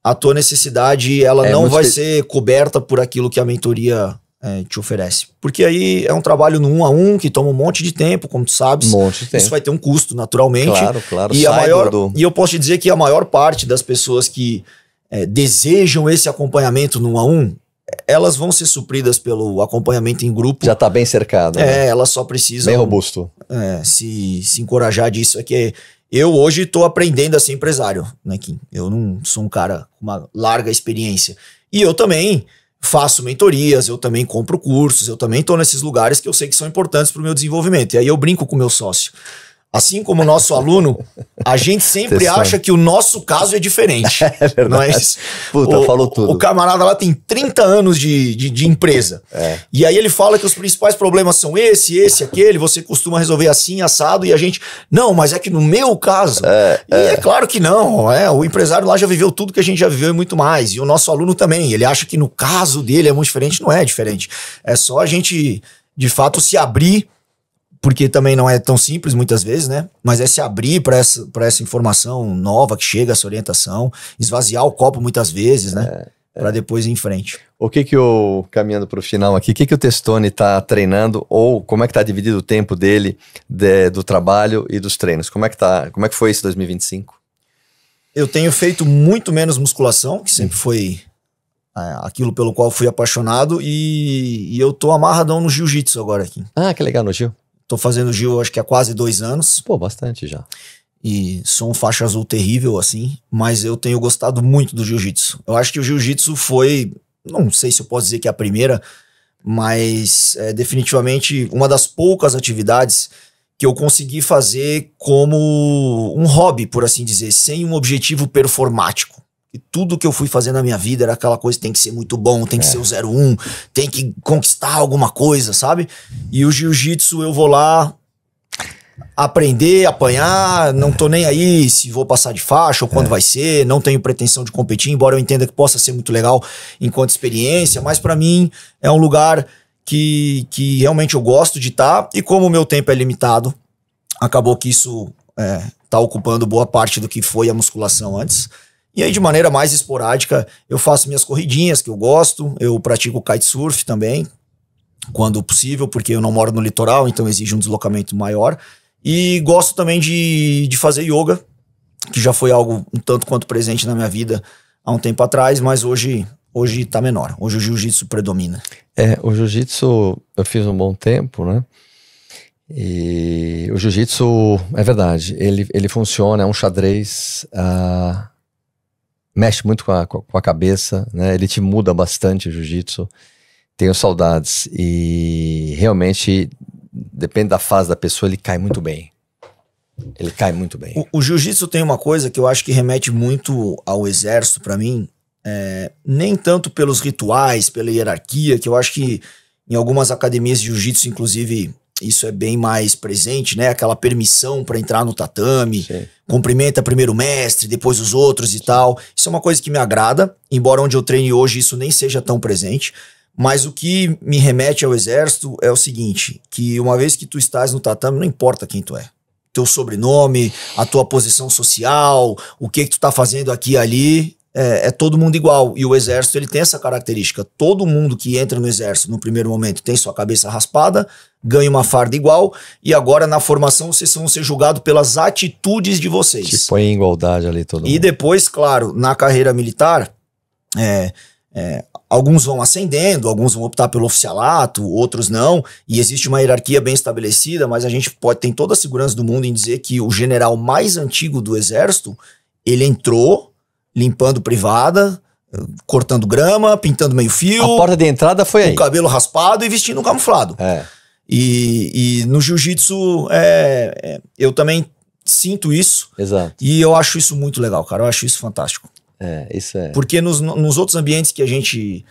a tua necessidade ela não vai ser coberta por aquilo que a mentoria te oferece. Porque aí é um trabalho no 1 a 1 que toma um monte de tempo, como tu sabes. Um monte de tempo. Isso vai ter um custo, naturalmente. Claro. E, e eu posso te dizer que a maior parte das pessoas que desejam esse acompanhamento no 1 a 1, elas vão ser supridas pelo acompanhamento em grupo. Já tá bem cercado. Né? Elas só precisam... Bem robusto. Se encorajar disso. É que eu hoje tô aprendendo a ser empresário, né, Kim? Eu não sou um cara com uma larga experiência. E eu também faço mentorias, eu também compro cursos, eu também tô nesses lugares que eu sei que são importantes pro meu desenvolvimento. E aí eu brinco com o meu sócio. assim como o nosso aluno, a gente sempre acha que o nosso caso é diferente. É verdade. Não é isso? Puta, falou tudo. O camarada lá tem 30 anos de empresa. E aí ele fala que os principais problemas são esse, aquele, você costuma resolver assim, assado, e a gente... Não, mas é que no meu caso... é claro que não. O empresário lá já viveu tudo que a gente já viveu e muito mais. E o nosso aluno também. Ele acha que no caso dele é muito diferente. Não é diferente. É só a gente, de fato, se abrir, porque também não é tão simples muitas vezes, né? Mas é se abrir para essa informação nova que chega, essa orientação, esvaziar o copo muitas vezes, né? Para depois ir em frente. O que caminhando para o final aqui, o que o Testoni tá treinando, ou como é que tá dividido o tempo dele, do trabalho e dos treinos? Como é que foi esse 2025? Eu tenho feito muito menos musculação, que sempre foi aquilo pelo qual fui apaixonado, e eu tô amarradão no jiu-jitsu agora aqui. Ah, que legal, no Gil. Tô fazendo Gil, acho que há quase 2 anos. Pô, bastante já. E sou um faixa azul terrível, assim, mas eu tenho gostado muito do jiu-jitsu. Eu acho que o jiu-jitsu foi, não sei se eu posso dizer que é a primeira, mas é definitivamente uma das poucas atividades que eu consegui fazer como um hobby, por assim dizer, sem um objetivo performático. E tudo que eu fui fazer na minha vida era aquela coisa, tem que ser muito bom, tem que ser o 01, tem que conquistar alguma coisa, sabe? E o jiu-jitsu eu vou lá aprender, apanhar, não tô nem aí se vou passar de faixa ou quando vai ser, não tenho pretensão de competir, embora eu entenda que possa ser muito legal enquanto experiência, mas pra mim é um lugar que realmente eu gosto de estar, e como o meu tempo é limitado, acabou que isso tá ocupando boa parte do que foi a musculação antes. E aí, de maneira mais esporádica, eu faço minhas corridinhas, que eu gosto. Eu pratico kitesurf também, quando possível, porque eu não moro no litoral, então exige um deslocamento maior. E gosto também de fazer yoga, que já foi algo um tanto quanto presente na minha vida há um tempo atrás, mas hoje tá menor. Hoje o jiu-jitsu predomina. O jiu-jitsu eu fiz um bom tempo, né? E o jiu-jitsu, é verdade, ele funciona, é um xadrez... mexe muito com a cabeça, né? Ele te muda bastante o jiu-jitsu. Tenho saudades. E realmente, depende da fase da pessoa, ele cai muito bem. Ele cai muito bem. O jiu-jitsu tem uma coisa que eu acho que remete muito ao exército pra mim. Nem tanto pelos rituais, pela hierarquia, que eu acho que em algumas academias de jiu-jitsu, inclusive... Isso é bem mais presente, né? Aquela permissão para entrar no tatame, cumprimenta primeiro o mestre, depois os outros e tal. Isso é uma coisa que me agrada, embora onde eu treine hoje isso nem seja tão presente. Mas o que me remete ao exército é o seguinte, que uma vez que tu estás no tatame, não importa quem tu é. Teu sobrenome, a tua posição social, o que tu tá fazendo aqui e ali... É todo mundo igual, e o exército ele tem essa característica, todo mundo que entra no exército no primeiro momento tem sua cabeça raspada, ganha uma farda igual, e agora na formação vocês vão ser julgados pelas atitudes de vocês. Te põe em igualdade ali todo mundo. E depois, claro, na carreira militar, alguns vão ascendendo, alguns vão optar pelo oficialato, outros não, e existe uma hierarquia bem estabelecida, mas a gente tem toda a segurança do mundo em dizer que o general mais antigo do exército, ele entrou limpando privada, cortando grama, pintando meio fio. A porta de entrada foi aí. Com o cabelo raspado e vestindo um camuflado. E no jiu-jitsu eu também sinto isso. Exato. E eu acho isso muito legal, cara. Eu acho isso fantástico. Isso é. Porque nos outros ambientes que a gente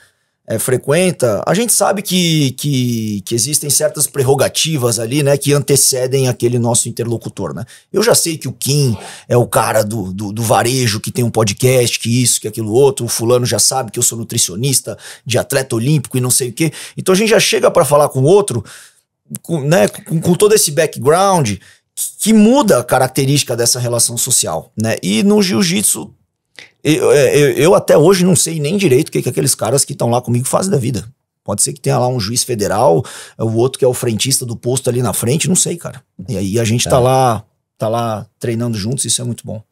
frequenta, a gente sabe que existem certas prerrogativas ali, né, que antecedem aquele nosso interlocutor, né? Eu já sei que o Kim é o cara do varejo, que tem um podcast, que isso, que aquilo outro, o fulano já sabe que eu sou nutricionista de atleta olímpico e não sei o quê. Então a gente já chega para falar com o outro, com todo esse background que muda a característica dessa relação social, né? E no jiu-jitsu, eu até hoje não sei nem direito o que aqueles caras que estão lá comigo fazem da vida. Pode ser que tenha lá um juiz federal, o outro que é o frentista do posto ali na frente, não sei, cara. E aí a gente tá lá treinando juntos, isso é muito bom.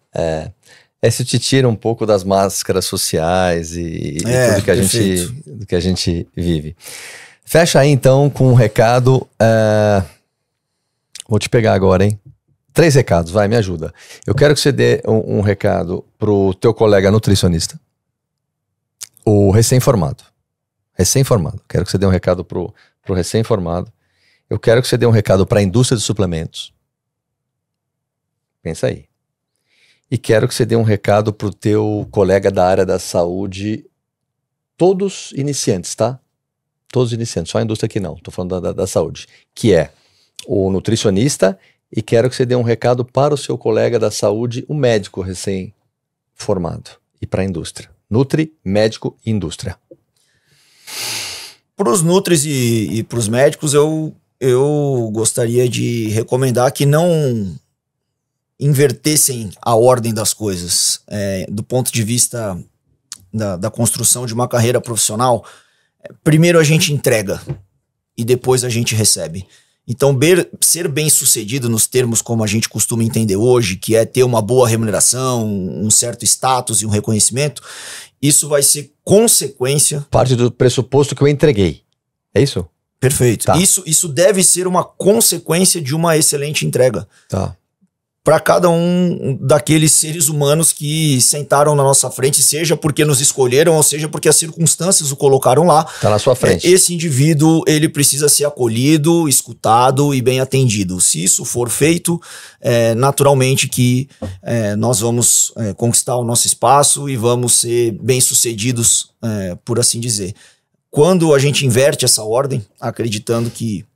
Isso te tira um pouco das máscaras sociais e tudo que a gente vive. Fecha aí então com um recado. Vou te pegar agora, hein? 3 recados, vai, me ajuda. Eu quero que você dê um recado pro teu colega nutricionista, o recém-formado. Quero que você dê um recado pro recém-formado. Eu quero que você dê um recado para a indústria de suplementos. pensa aí. E quero que você dê um recado pro teu colega da área da saúde, todos iniciantes, tá? Todos iniciantes, só a indústria aqui não, tô falando da saúde, que é o nutricionista, e quero que você dê um recado para o seu colega da saúde, o médico recém-formado, e para a indústria. Nutri, médico e indústria. Para os nutris e para os médicos, eu gostaria de recomendar que não invertessem a ordem das coisas. Do ponto de vista da construção de uma carreira profissional, primeiro a gente entrega e depois a gente recebe. Então, ser bem sucedido nos termos como a gente costuma entender hoje, que é ter uma boa remuneração, um certo status e um reconhecimento, isso vai ser consequência... Parte do pressuposto que eu entreguei. É isso? Perfeito. Tá. Isso deve ser uma consequência de uma excelente entrega. Tá. Para cada um daqueles seres humanos que sentaram na nossa frente, seja porque nos escolheram, ou seja porque as circunstâncias o colocaram lá. Tá na sua frente. Esse indivíduo, ele precisa ser acolhido, escutado e bem atendido. Se isso for feito, naturalmente que nós vamos conquistar o nosso espaço e vamos ser bem-sucedidos, por assim dizer. Quando a gente inverte essa ordem, acreditando que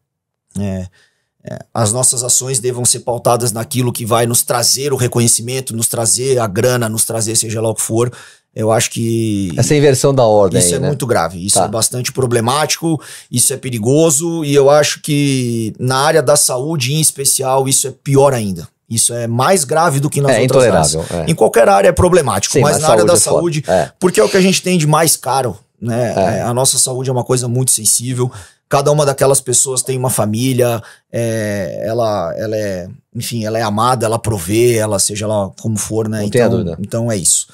as nossas ações devam ser pautadas naquilo que vai nos trazer o reconhecimento, nos trazer a grana, nos trazer seja lá o que for, eu acho que... Essa inversão da ordem isso aí, é né? muito grave, isso Tá. é bastante problemático, isso é perigoso e eu acho que na área da saúde em especial isso é pior ainda. Isso é mais grave do que nas outras áreas. Intolerável. Em qualquer área é problemático, Sim, mas na área da foda. saúde, porque é o que a gente tem de mais caro, né? A nossa saúde é uma coisa muito sensível. Cada uma daquelas pessoas tem uma família, ela é, enfim, ela é amada, ela provê, ela seja lá como for, né? Não tenha dúvida. Então é isso.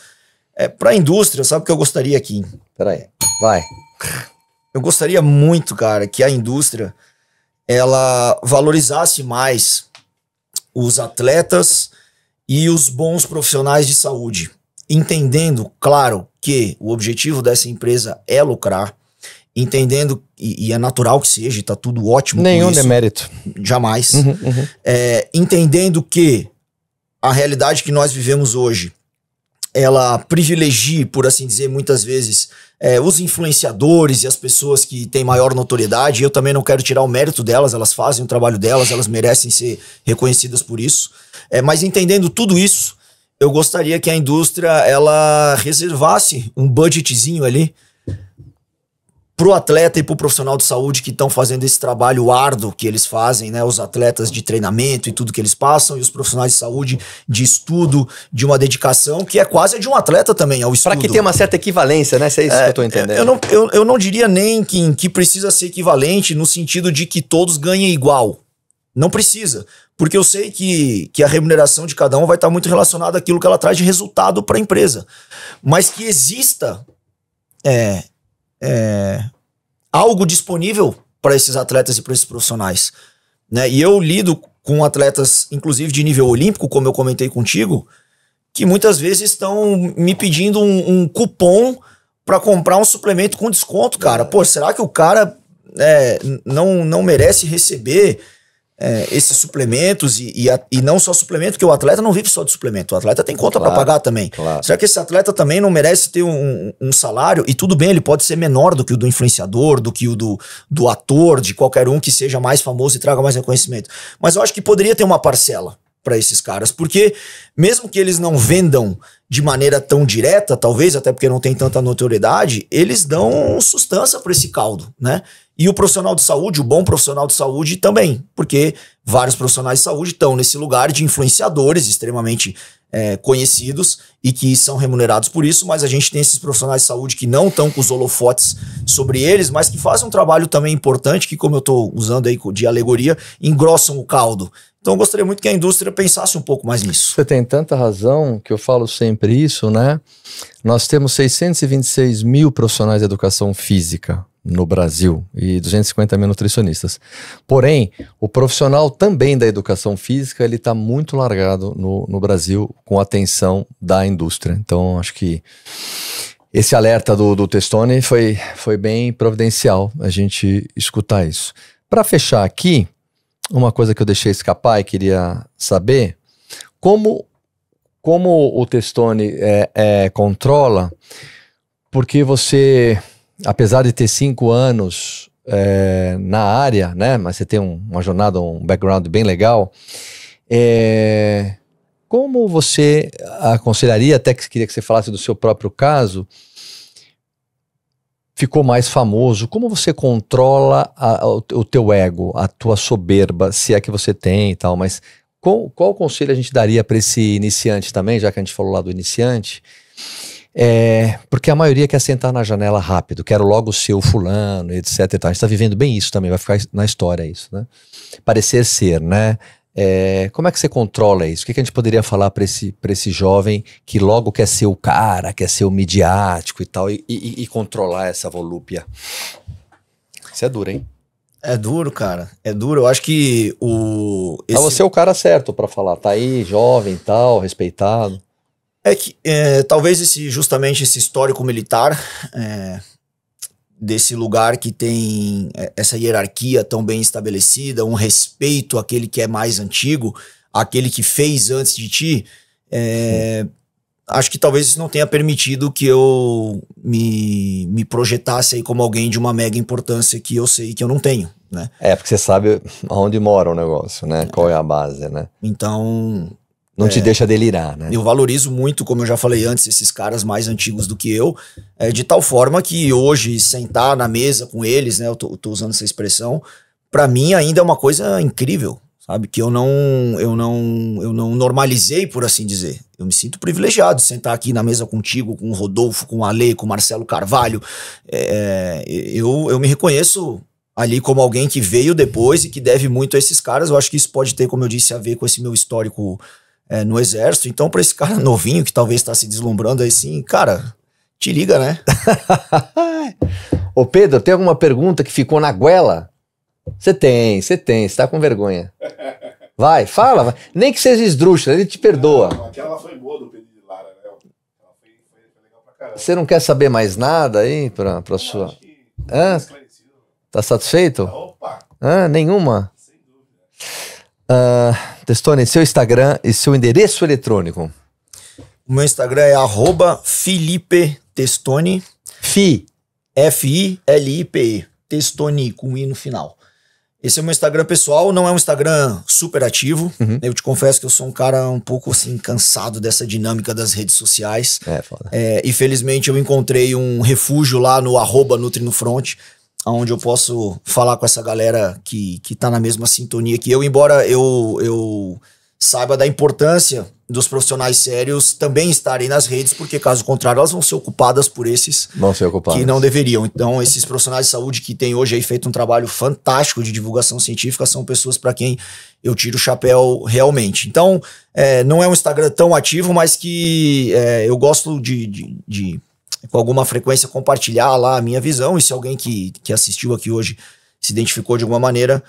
Para a indústria, sabe o que eu gostaria aqui? Peraí, vai. Eu gostaria muito, cara, que a indústria ela valorizasse mais os atletas e os bons profissionais de saúde, entendendo, claro, que o objetivo dessa empresa é lucrar, entendendo, e é natural que seja, tá tudo ótimo Nenhum com isso, demérito. jamais, entendendo que a realidade que nós vivemos hoje, ela privilegia, por assim dizer, muitas vezes, os influenciadores e as pessoas que têm maior notoriedade. Eu também não quero tirar o mérito delas, elas fazem o trabalho delas, elas merecem ser reconhecidas por isso. Mas entendendo tudo isso, eu gostaria que a indústria ela reservasse um budgetzinho ali pro atleta e pro profissional de saúde que estão fazendo esse trabalho árduo que eles fazem, né? Os atletas de treinamento e tudo que eles passam, e os profissionais de saúde de estudo, de uma dedicação, que é quase a de um atleta também, ao estudo. Para que tenha uma certa equivalência, né? Se é isso que eu tô entendendo. Eu não diria nem que precisa ser equivalente no sentido de que todos ganhem igual. Não precisa. Porque eu sei que a remuneração de cada um vai estar muito relacionada àquilo que ela traz de resultado para a empresa. Mas que exista algo disponível para esses atletas e para esses profissionais, né? E eu lido com atletas, inclusive de nível olímpico, como eu comentei contigo, que muitas vezes estão me pedindo um cupom para comprar um suplemento com desconto, cara. Pô, será que o cara não merece receber esses suplementos e não só suplemento, porque o atleta não vive só de suplemento, o atleta tem conta para pagar também. Claro. Será que esse atleta também não merece ter um salário? E tudo bem, ele pode ser menor do que o do influenciador, do que o do ator, de qualquer um que seja mais famoso e traga mais reconhecimento. Mas eu acho que poderia ter uma parcela para esses caras, porque mesmo que eles não vendam de maneira tão direta, talvez, até porque não tem tanta notoriedade, eles dão sustância para esse caldo, né? E o profissional de saúde, o bom profissional de saúde também, porque vários profissionais de saúde estão nesse lugar de influenciadores extremamente conhecidos e que são remunerados por isso, mas a gente tem esses profissionais de saúde que não estão com os holofotes sobre eles, mas que fazem um trabalho também importante, que como eu estou usando aí de alegoria, engrossam o caldo. Então eu gostaria muito que a indústria pensasse um pouco mais nisso. Você tem tanta razão que eu falo sempre isso, né? Nós temos 626 mil profissionais de educação física no Brasil e 250 mil nutricionistas. Porém, o profissional também da educação física, ele está muito largado no Brasil com a atenção da indústria. Então, acho que esse alerta do Testoni foi bem providencial a gente escutar isso. Para fechar aqui, uma coisa que eu deixei escapar e queria saber, Como o Testoni controla, porque você, apesar de ter 5 anos na área, né, mas você tem uma jornada, um background bem legal, como você aconselharia, até que queria que você falasse do seu próprio caso, ficou mais famoso, como você controla o teu ego, a tua soberba, se é que você tem e tal, mas qual conselho a gente daria para esse iniciante também, já que a gente falou lá do iniciante? Porque a maioria quer sentar na janela rápido, quero logo ser o fulano, etc e tal. A gente está vivendo bem isso também, vai ficar na história isso, né? Parecer ser, né? Como é que você controla isso? O que a gente poderia falar para esse jovem que logo quer ser o cara, quer ser o midiático e tal, e controlar essa volúpia? Isso é duro, hein? É duro, cara. É duro. Eu acho que Mas você é o cara certo para falar. Tá aí, jovem e tal, respeitado. Talvez justamente esse histórico militar, desse lugar que tem essa hierarquia tão bem estabelecida, um respeito àquele que é mais antigo, àquele que fez antes de ti, acho que talvez isso não tenha permitido que eu me projetasse aí como alguém de uma mega importância que eu sei que eu não tenho, né? Porque você sabe aonde mora o negócio, né? Qual é a base, né? Então... Não te deixa delirar, né? Eu valorizo muito, como eu já falei antes, esses caras mais antigos do que eu, de tal forma que hoje sentar na mesa com eles, né? Eu tô usando essa expressão, pra mim ainda é uma coisa incrível, sabe? Que eu não normalizei, por assim dizer. Eu me sinto privilegiado de sentar aqui na mesa contigo, com o Rodolfo, com o Ale, com o Marcelo Carvalho. Eu me reconheço ali como alguém que veio depois e que deve muito a esses caras. Eu acho que isso pode ter, como eu disse, a ver com esse meu histórico no exército. Então, pra esse cara novinho que talvez tá se deslumbrando aí, sim, cara, te liga, né? Ô Pedro, tem alguma pergunta que ficou na goela? Você tem, você tá com vergonha. Vai, fala, vai. Nem que seja esdrúxula, ele te perdoa. Não, aquela foi boa do Pedro de Lara, né? Ela foi legal pra caramba. Você não quer saber mais nada aí pra sua... Acho que esclarecido. Tá satisfeito? Opa! Nenhuma? Sem dúvida. Testoni, seu Instagram e seu endereço eletrônico. O meu Instagram é @FilipeTestoni. F-I-L-I-P-E. Testoni, com I no final. Esse é o meu Instagram pessoal, não é um Instagram super ativo. Eu te confesso que eu sou um cara um pouco assim cansado dessa dinâmica das redes sociais. Foda. E felizmente eu encontrei um refúgio lá no @NutriNoFront, onde eu posso falar com essa galera que tá na mesma sintonia que eu, embora eu saiba da importância dos profissionais sérios também estarem nas redes, porque caso contrário elas vão ser ocupadas por esses que não deveriam. Então esses profissionais de saúde que têm hoje aí feito um trabalho fantástico de divulgação científica são pessoas para quem eu tiro o chapéu realmente. Então não é um Instagram tão ativo, mas que eu gosto de com alguma frequência compartilhar lá a minha visão, e se alguém que assistiu aqui hoje se identificou de alguma maneira,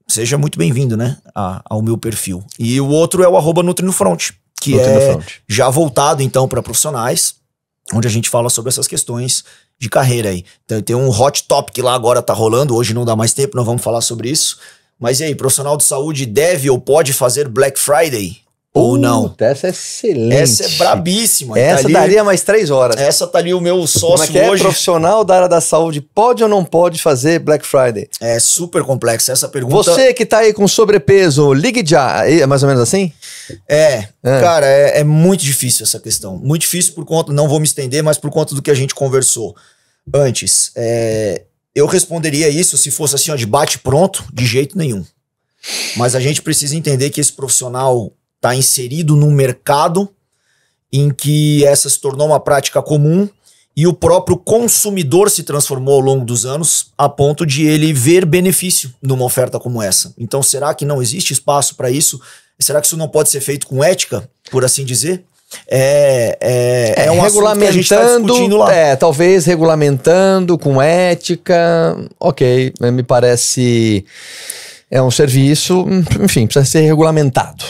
seja muito bem-vindo, né, ao meu perfil. E o outro é o @NutriNoFront, que já voltado então para profissionais, onde a gente fala sobre essas questões de carreira aí. Então tem um hot topic lá agora, tá rolando, hoje não dá mais tempo, não vamos falar sobre isso. Mas e aí, profissional de saúde deve ou pode fazer Black Friday? Ou não? Essa é excelente. Essa é brabíssima. Essa tá ali, daria mais 3 horas. Essa tá ali o meu sócio hoje. Profissional da área da saúde pode ou não pode fazer Black Friday? É super complexa essa pergunta. Você que tá aí com sobrepeso, ligue já. É mais ou menos assim? Cara, é muito difícil essa questão. Muito difícil por conta, não vou me estender, mas por conta do que a gente conversou antes. Eu responderia isso se fosse assim, ó, de bate pronto, de jeito nenhum. Mas a gente precisa entender que esse profissional está inserido num mercado em que essa se tornou uma prática comum e o próprio consumidor se transformou ao longo dos anos a ponto de ele ver benefício numa oferta como essa. Então, será que não existe espaço para isso? Será que isso não pode ser feito com ética, por assim dizer? É um assunto que a gente está discutindo lá. Talvez regulamentando com ética, ok, me parece... é um serviço, enfim, precisa ser regulamentado.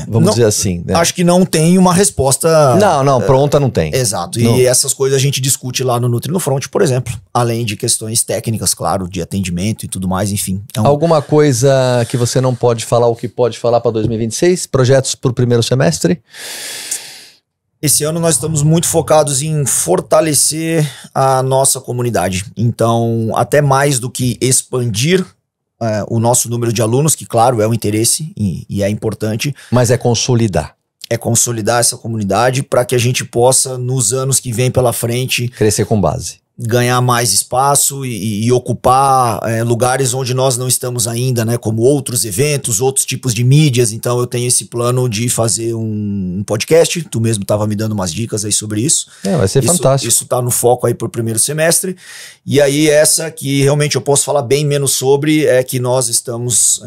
Vamos dizer assim. Né? Acho que não tem uma resposta... Não, pronta não tem. Exato. Não. E essas coisas a gente discute lá no Nutri no Front, por exemplo. Além de questões técnicas, claro, de atendimento e tudo mais, enfim. Alguma coisa que você não pode falar ou que pode falar para 2026? Projetos para o primeiro semestre? Esse ano nós estamos muito focados em fortalecer a nossa comunidade. Então, até mais do que expandir o nosso número de alunos, que claro, é um interesse e é importante. Mas é consolidar. É consolidar essa comunidade para que a gente possa, nos anos que vem pela frente... Crescer com base. Ganhar mais espaço e ocupar lugares onde nós não estamos ainda, né? Como outros eventos, outros tipos de mídias. Então eu tenho esse plano de fazer um podcast. Tu mesmo estava me dando umas dicas aí sobre isso. Vai ser fantástico. Isso tá no foco aí pro primeiro semestre. E aí essa que realmente eu posso falar bem menos sobre é que nós estamos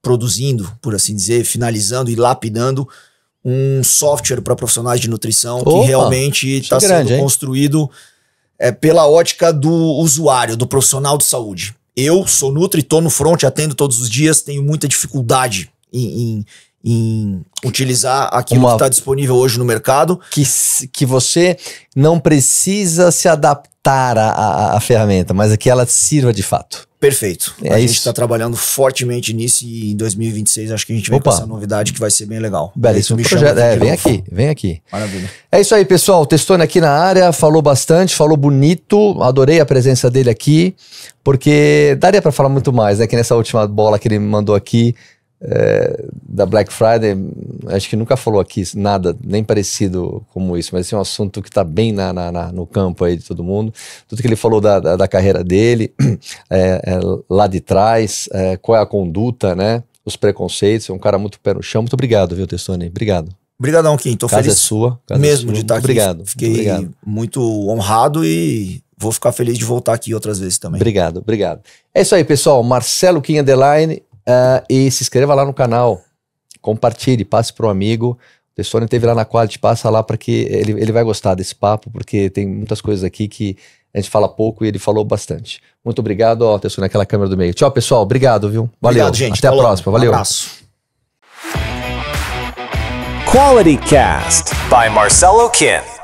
produzindo, por assim dizer, finalizando e lapidando um software para profissionais de nutrição que realmente está sendo construído pela ótica do usuário, do profissional de saúde. Eu sou Nutri, estou no front, atendo todos os dias, tenho muita dificuldade em utilizar aquilo que está disponível hoje no mercado. Que você não precisa se adaptar à ferramenta, mas que ela sirva de fato. Perfeito. A gente está trabalhando fortemente nisso e em 2026 acho que a gente vai com essa novidade que vai ser bem legal. Belíssimo projeto. Vem aqui. Maravilha. É isso aí, pessoal. O Testoni aqui na área, falou bastante, falou bonito. Adorei a presença dele aqui, porque daria para falar muito mais, né? Que nessa última bola que ele mandou aqui, da Black Friday, acho que nunca falou aqui nada nem parecido como isso, mas esse é um assunto que está bem no campo aí de todo mundo. Tudo que ele falou da carreira dele, lá de trás, qual é a conduta, né? Os preconceitos, é um cara muito pé no chão. Muito obrigado, viu, Testoni? Obrigado. Obrigadão, Kim. Tô feliz. Casa é sua. Mesmo de estar aqui. Obrigado. Fiquei muito honrado e vou ficar feliz de voltar aqui outras vezes também. Obrigado. É isso aí, pessoal. Marcelo Kim Underline. E se inscreva lá no canal, compartilhe, passe para um amigo. O Testoni esteve lá na Quality, passa lá para que ele vai gostar desse papo, porque tem muitas coisas aqui que a gente fala pouco e ele falou bastante. Muito obrigado, Testoni, naquela câmera do meio. Tchau, pessoal, obrigado, viu? Valeu, obrigado, gente. Até a próxima, valeu. Um abraço. Quality Cast by Marcelo Kim.